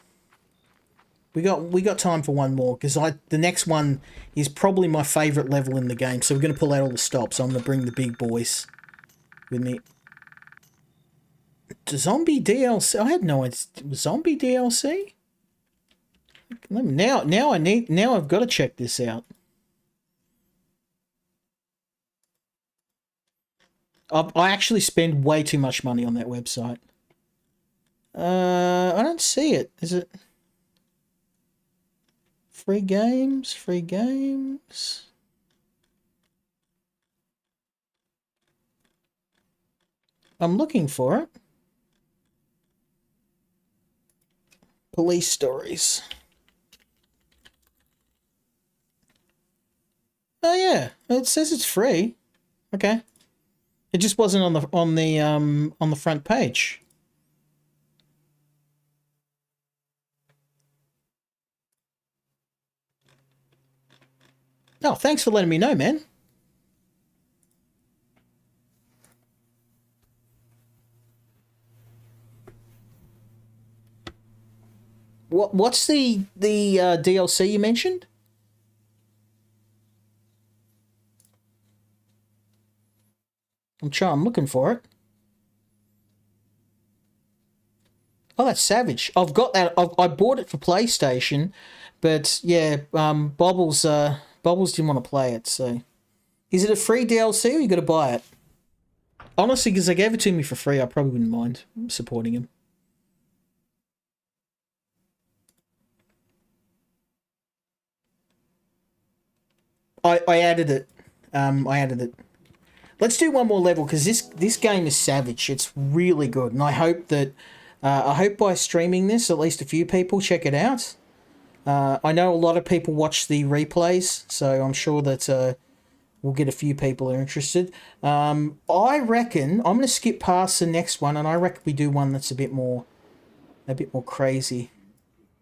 We got time for one more, because the next one is probably my favourite level in the game. So we're going to pull out all the stops. I'm going to bring the big boys with me. Zombie DLC? I had no idea. Zombie DLC? Now I've got to check this out. I actually spend way too much money on that website. I don't see it. Is it free games? Free games. I'm looking for it. Police Stories. Oh yeah, it says it's free. Okay. It just wasn't on the front page. Oh, thanks for letting me know, man. What's the DLC you mentioned? I'm looking for it. Oh, that's Savage. I've got that. I bought it for PlayStation, but yeah, Bobbles didn't want to play it. So, is it a free DLC or you got to buy it? Honestly, because they gave it to me for free, I probably wouldn't mind supporting him. I added it. I added it. Let's do one more level, because this game is savage. It's really good, and I hope that by streaming this, at least a few people check it out. I know a lot of people watch the replays, so I'm sure that we'll get a few people who are interested. I reckon I'm going to skip past the next one, and I reckon we do one that's a bit more crazy.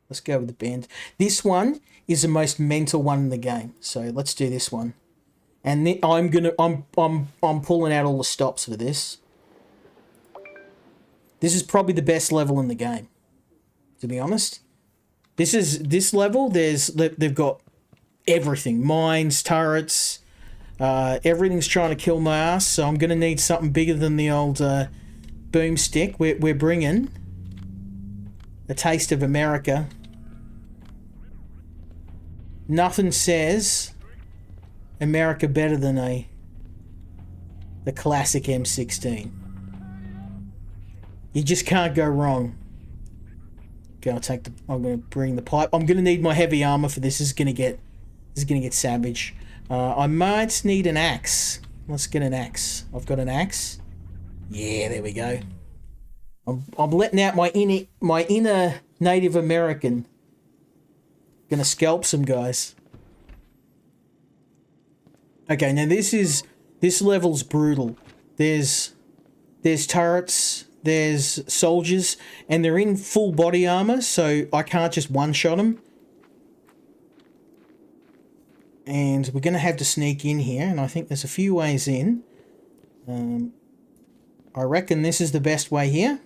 Let's go with the band. This one is the most mental one in the game, so let's do this one. And I'm pulling out all the stops for this. This is probably the best level in the game, to be honest. This level. They've got everything: mines, turrets. Everything's trying to kill my ass. So I'm gonna need something bigger than the old boomstick. We're bringing a taste of America. Nothing says America better than the classic M16. You just can't go wrong. Okay, I'm gonna bring the pipe. I'm gonna need my heavy armor for this. This is gonna get savage. I might need an axe. Let's get an axe. I've got an axe. Yeah, there we go. I'm letting out my inner Native American. Gonna scalp some guys. Okay, now this level's brutal. There's turrets, there's soldiers, and they're in full body armor, so I can't just one-shot them. And we're gonna have to sneak in here, and I think there's a few ways in. I reckon this is the best way here.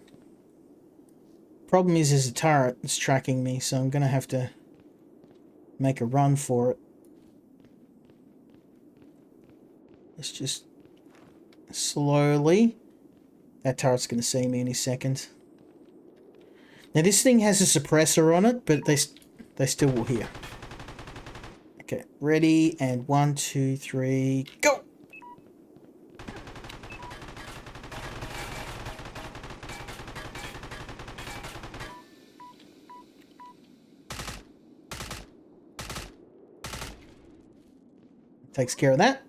Problem is there's a turret that's tracking me, so I'm gonna have to make a run for it. Let's just slowly. That turret's going to see me any second. Now this thing has a suppressor on it, but they still will hear. Okay, ready, and 1, 2, 3, go! Takes care of that.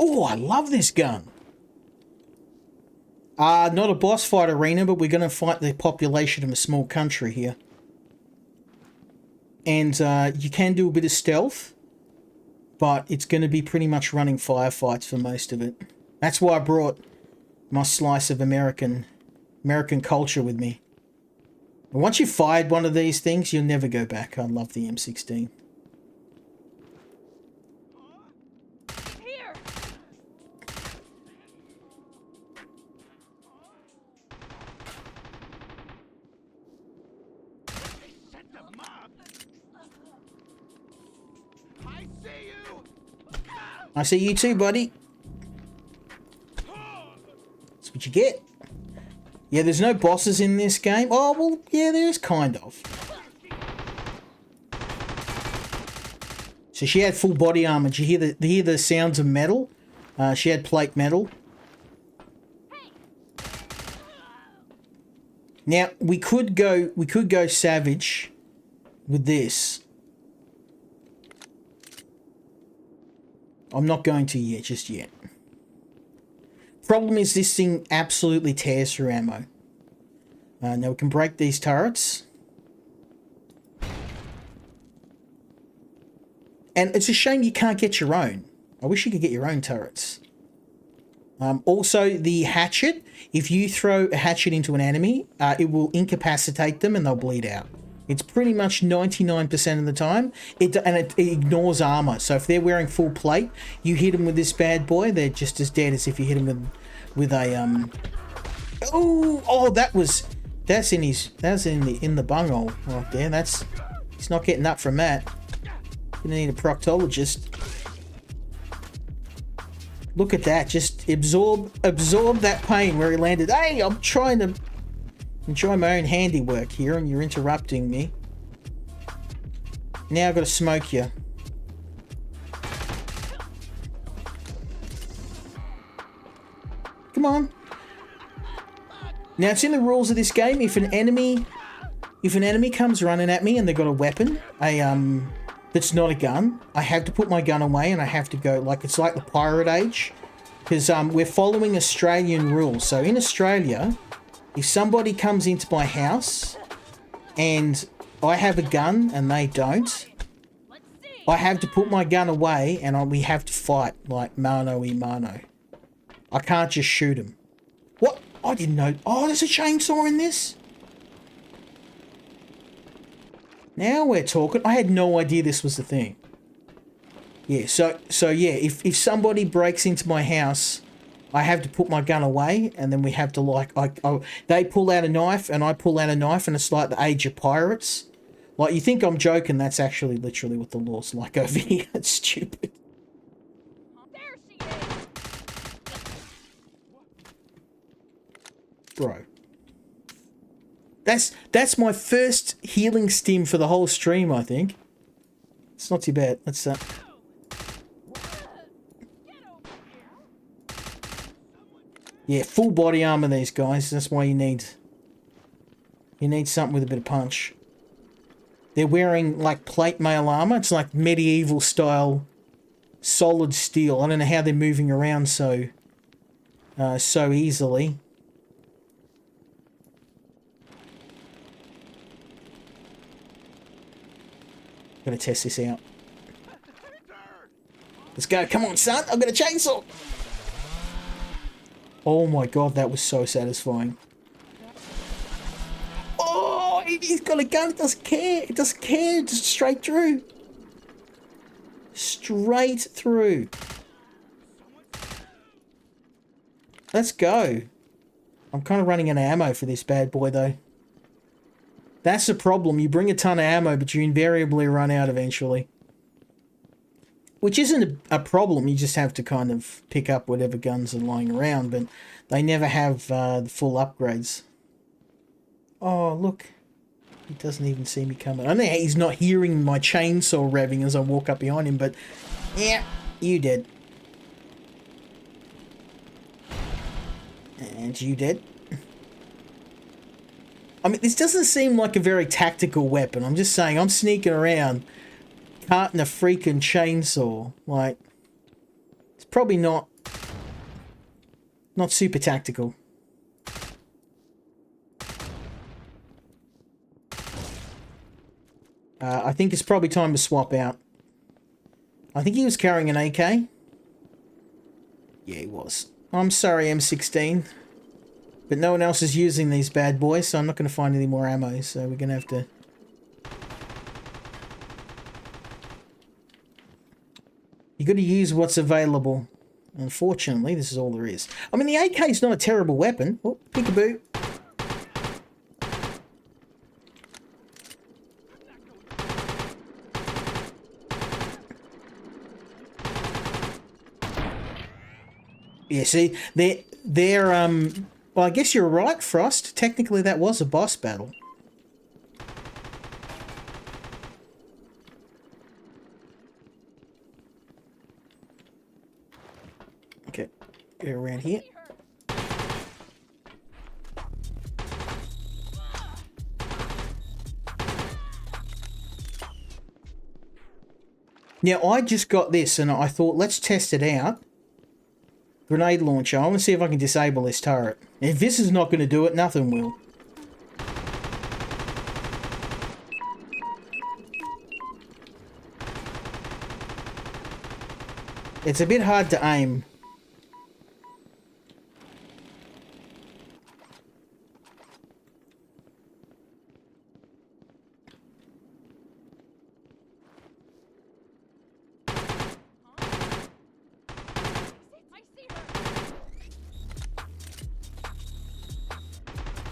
Oh, I love this gun. Not a boss fight arena, but we're going to fight the population of a small country here. And you can do a bit of stealth, but it's going to be pretty much running firefights for most of it. That's why I brought my slice of American culture with me. And once you've fired one of these things, you'll never go back. I love the M16. Here. They sent the mob. I see you. I see you too, buddy. That's what you get. Yeah, there's no bosses in this game. Oh, well, yeah, there is kind of. So she had full body armor. Did you hear the sounds of metal? She had plate metal. Now we could go savage with this. I'm not going to yet, just yet. Problem is this thing absolutely tears through ammo. Now we can break these turrets. And it's a shame you can't get your own. I wish you could get your own turrets. Also, the hatchet. If you throw a hatchet into an enemy, it will incapacitate them and they'll bleed out. It's pretty much 99% of the time. It ignores armor. So if they're wearing full plate, you hit them with this bad boy, they're just as dead as if you hit them with a Oh, that's in the bunghole right there. He's not getting up from that. Gonna need a proctologist. Look at that. Just absorb that pain where he landed. Hey, I'm trying to enjoy my own handiwork here and you're interrupting me. Now I've got to smoke you. Come on. Now it's in the rules of this game, if an enemy comes running at me and they've got a weapon, that's not a gun, I have to put my gun away and I have to go, like, it's like the pirate age, because we're following Australian rules. So in Australia, if somebody comes into my house and I have a gun and they don't, I have to put my gun away and we have to fight like mano a mano. I can't just shoot him. What? I didn't know. Oh, there's a chainsaw in this? Now we're talking. I had no idea this was the thing. Yeah, so yeah, if somebody breaks into my house, I have to put my gun away, and then we have to they pull out a knife, and I pull out a knife, and it's like the Age of Pirates. Like, you think I'm joking, that's actually literally what the law's like over here. It's stupid. There she is. Bro. That's my first healing stim for the whole stream, I think. It's not too bad. That's yeah, full body armor these guys. That's why you need something with a bit of punch. They're wearing like plate mail armor. It's like medieval style solid steel. I don't know how they're moving around so easily. Gotta test this out. Let's go. Come on, son. I've got a chainsaw. Oh my god, that was so satisfying. Oh, he's got a gun. It doesn't care. It doesn't care. Just straight through. Straight through. Let's go. I'm kind of running out of ammo for this bad boy, though. That's the problem. You bring a ton of ammo, but you invariably run out eventually. which isn't a problem. You just have to kind of pick up whatever guns are lying around, but they never have the full upgrades. Oh, look. He doesn't even see me coming. I know he's not hearing my chainsaw revving as I walk up behind him, but yeah, you dead. And you dead. I mean, this doesn't seem like a very tactical weapon. I'm just saying, I'm sneaking around, carting a freaking chainsaw. Like, it's probably not super tactical. I think it's probably time to swap out. I think he was carrying an AK. Yeah, he was. I'm sorry, M16. But no one else is using these bad boys, so I'm not going to find any more ammo, so we're going to have to... You got to use what's available. Unfortunately, this is all there is. I mean, the AK is not a terrible weapon. Oh, peekaboo. Yeah, see, they're well, I guess you're right, Frost. Technically, that was a boss battle. Okay, go around here. Now, I just got this, and I thought, let's test it out. Grenade launcher. I want to see if I can disable this turret. If this is not going to do it, nothing will. It's a bit hard to aim.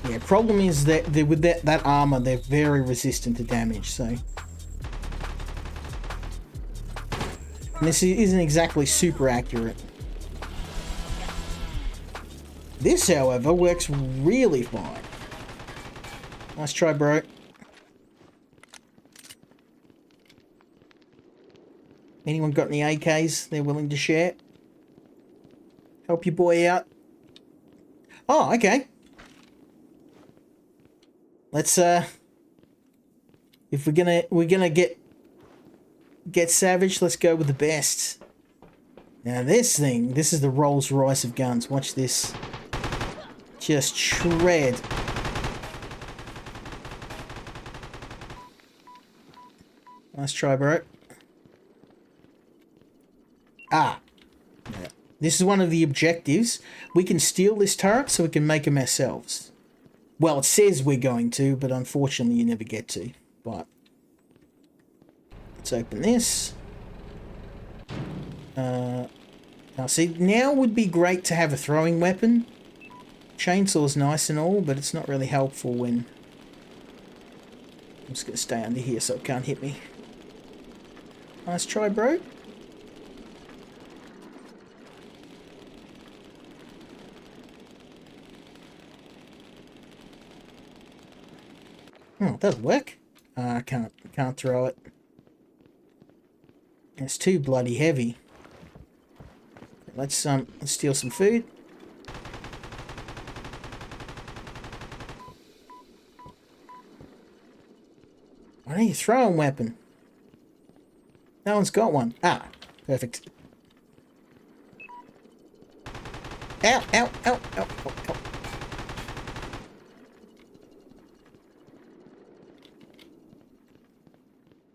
Yeah, problem is that with that armor, they're very resistant to damage, so... And this isn't exactly super accurate. This, however, works really fine. Nice try, bro. Anyone got any AKs they're willing to share? Help your boy out. Oh, okay. Let's if we're gonna get savage, let's go with the best. Now this is the Rolls Royce of guns. Watch this. Just shred. Nice try, bro. Ah. Yeah. This is one of the objectives. We can steal this turret so we can make them ourselves. Well, it says we're going to, but unfortunately you never get to. But let's open this. Now see, now would be great to have a throwing weapon. Chainsaw's nice and all, but it's not really helpful when... I'm just going to stay under here so it can't hit me. Nice try, bro. Oh, it does work. I can't throw it. It's too bloody heavy. Let's steal some food. Why don't you throw a weapon? No one's got one. Ah, perfect. Ow, ow, ow, ow, ow, ow.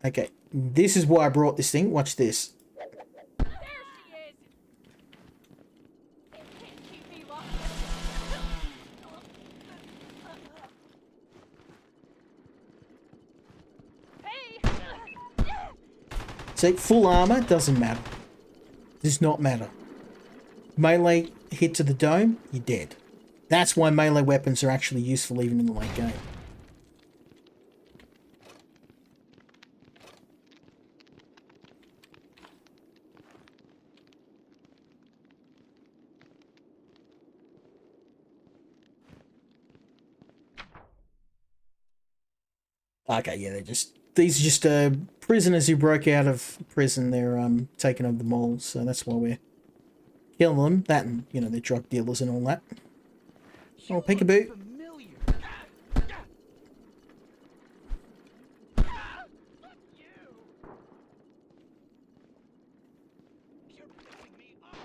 Okay, this is why I brought this thing. Watch this. There she is. They can't keep me locked. Hey. See, full armor doesn't matter. Does not matter. Melee hit to the dome, you're dead. That's why melee weapons are actually useful even in the late game. Okay, yeah, these are just prisoners who broke out of prison. They're taking over the malls, so that's why we're killing them. That and you know they're drug dealers and all that. Oh, peekaboo. Familiar. You're pissing me off.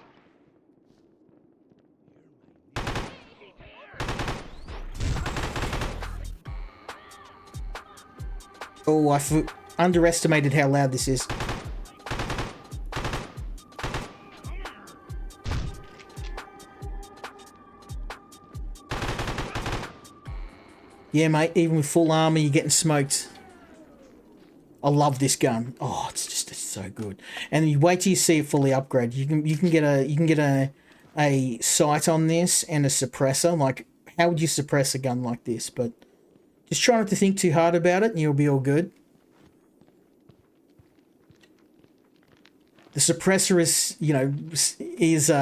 Oh, underestimated how loud this is. Yeah, mate, even with full armor, you're getting smoked. I love this gun. Oh, it's so good. And you wait till you see it fully upgraded. You can get a sight on this and a suppressor. Like, how would you suppress a gun like this? But just try not to think too hard about it, and you'll be all good. The suppressor is, you know, is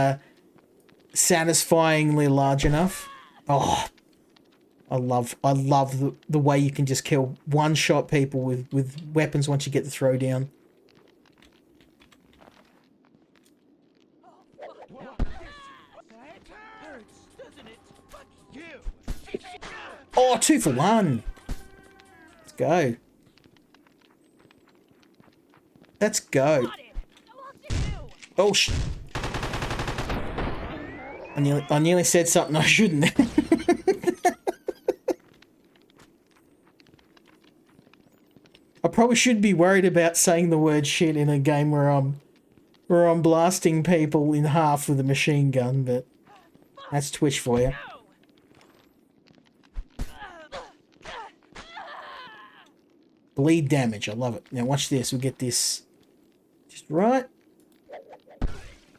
satisfyingly large enough. Oh, I love the way you can just kill one-shot people with weapons once you get the throwdown. Oh, 2 for 1. Let's go. Let's go. Oh, I nearly said something I shouldn't. I probably should be worried about saying the word shit in a game where I'm blasting people in half with a machine gun, but that's Twitch for you. Bleed damage, I love it. Now watch this, we'll get this just right.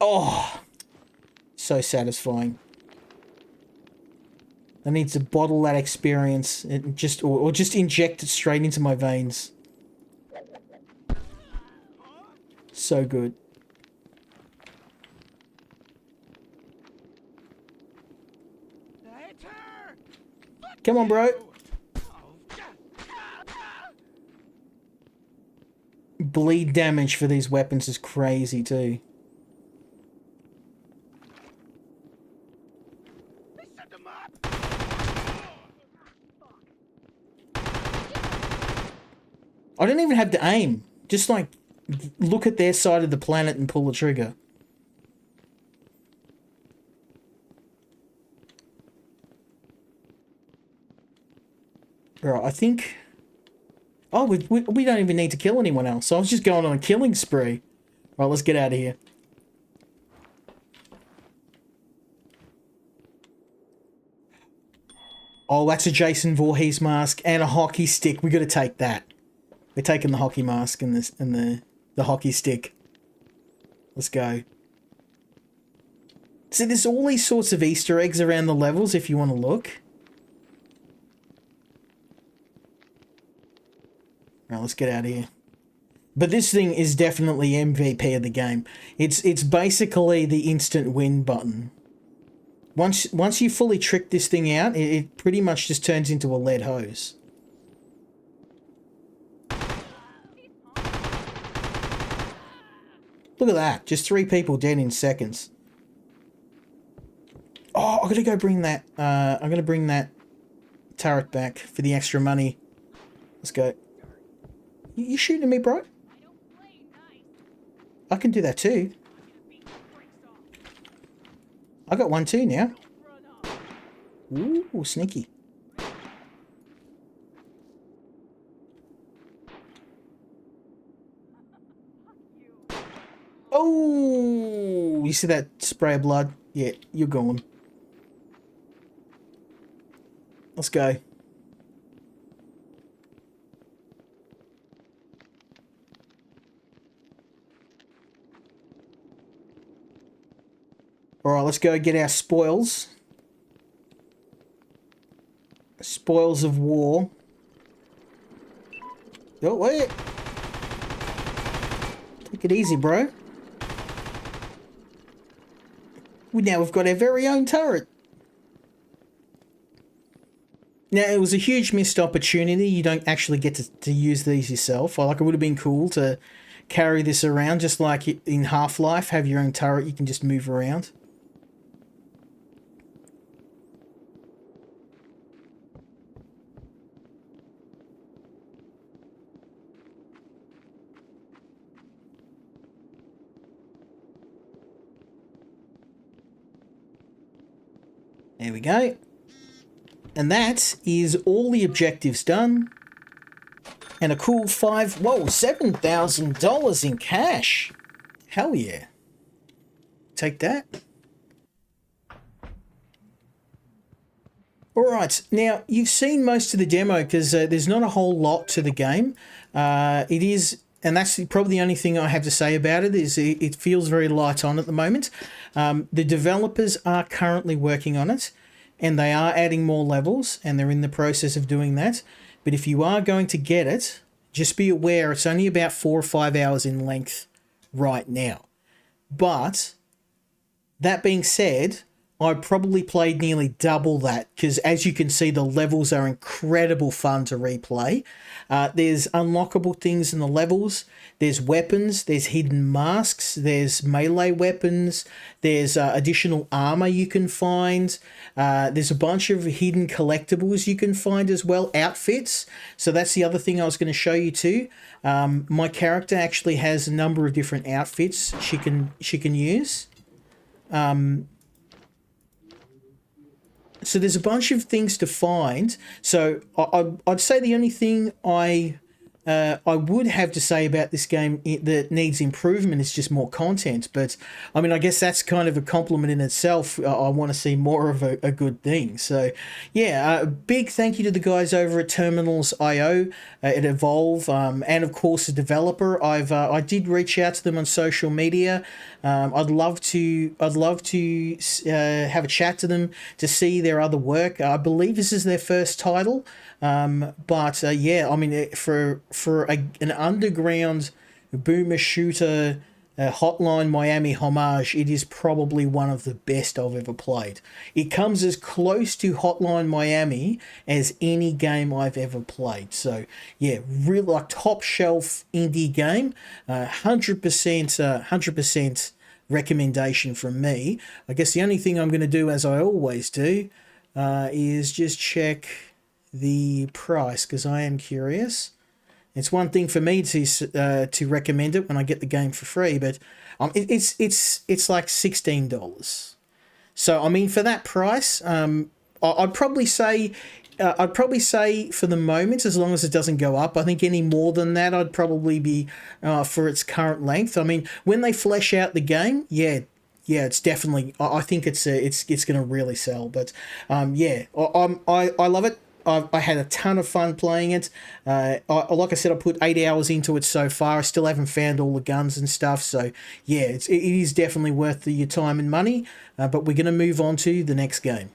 Oh, so satisfying. I need to bottle that experience and or just inject it straight into my veins. So good. Come on, bro. Bleed damage for these weapons is crazy too. I don't even have to aim. Just like look at their side of the planet and pull the trigger. Right, I think... Oh, we don't even need to kill anyone else. So I was just going on a killing spree. Right, let's get out of here. Oh, that's a Jason Voorhees mask and a hockey stick. We got to take that. We're taking the hockey mask and the hockey stick. Let's go. So there's all these sorts of Easter eggs around the levels if you want to look. Right, let's get out of here. But this thing is definitely MVP of the game. It's basically the instant win button. Once you fully trick this thing out, it pretty much just turns into a lead hose. Look at that. Just 3 people dead in seconds. Oh, I'm gonna go bring that. I'm gonna bring that turret back for the extra money. Let's go. You shooting at me, bro? I can do that too. I got one too now. Ooh, sneaky. Oh, you see that spray of blood? Yeah, you're going. Let's go. Alright, let's go get our spoils. Spoils of war. Oh, wait. Take it easy, bro. Now we've got our very own turret. Now, it was a huge missed opportunity. You don't actually get to use these yourself. Like, it would have been cool to carry this around, just like in Half-Life, have your own turret you can just move around. There we go. And that is all the objectives done. And a cool $7,000 in cash. Hell yeah. Take that. Alright, now you've seen most of the demo because there's not a whole lot to the game. It is, and that's probably the only thing I have to say about it, is it feels very light on at the moment. The developers are currently working on it, and they are adding more levels, and they're in the process of doing that. But if you are going to get it, just be aware it's only about 4 or 5 hours in length right now. But that being said, I probably played nearly double that because, as you can see, the levels are incredible fun to replay. There's unlockable things in the levels. There's weapons. There's hidden masks. There's melee weapons. There's additional armor you can find. There's a bunch of hidden collectibles you can find as well. Outfits. So that's the other thing I was going to show you too. My character actually has a number of different outfits she can use. So there's a bunch of things to find. So I'd say the only thing I would have to say about this game that needs improvement is just more content. But I mean, I guess that's kind of a compliment in itself. I want to see more of a good thing. So yeah, a big thank you to the guys over at Terminals.io, at Evolve, and of course the developer. I did reach out to them on social media. I'd love to have a chat to them to see their other work. I believe this is their first title. But yeah, I mean, for an underground boomer shooter Hotline Miami homage, it is probably one of the best I've ever played. It comes as close to Hotline Miami as any game I've ever played. So yeah, really like top shelf indie game, 100% recommendation from me. I guess the only thing I'm going to do, as I always do, is just check the price because I am curious. It's one thing for me to recommend it when I get the game for free, but it's like $16. So I mean, for that price, I'd probably say for the moment, as long as it doesn't go up. I think any more than that, I'd probably be for its current length. I mean, when they flesh out the game, yeah, it's definitely. I think it's going to really sell. But yeah, I love it. I had a ton of fun playing it. Like I said, I put 8 hours into it so far. I still haven't found all the guns and stuff. So yeah, it is definitely worth your time and money. But we're going to move on to the next game.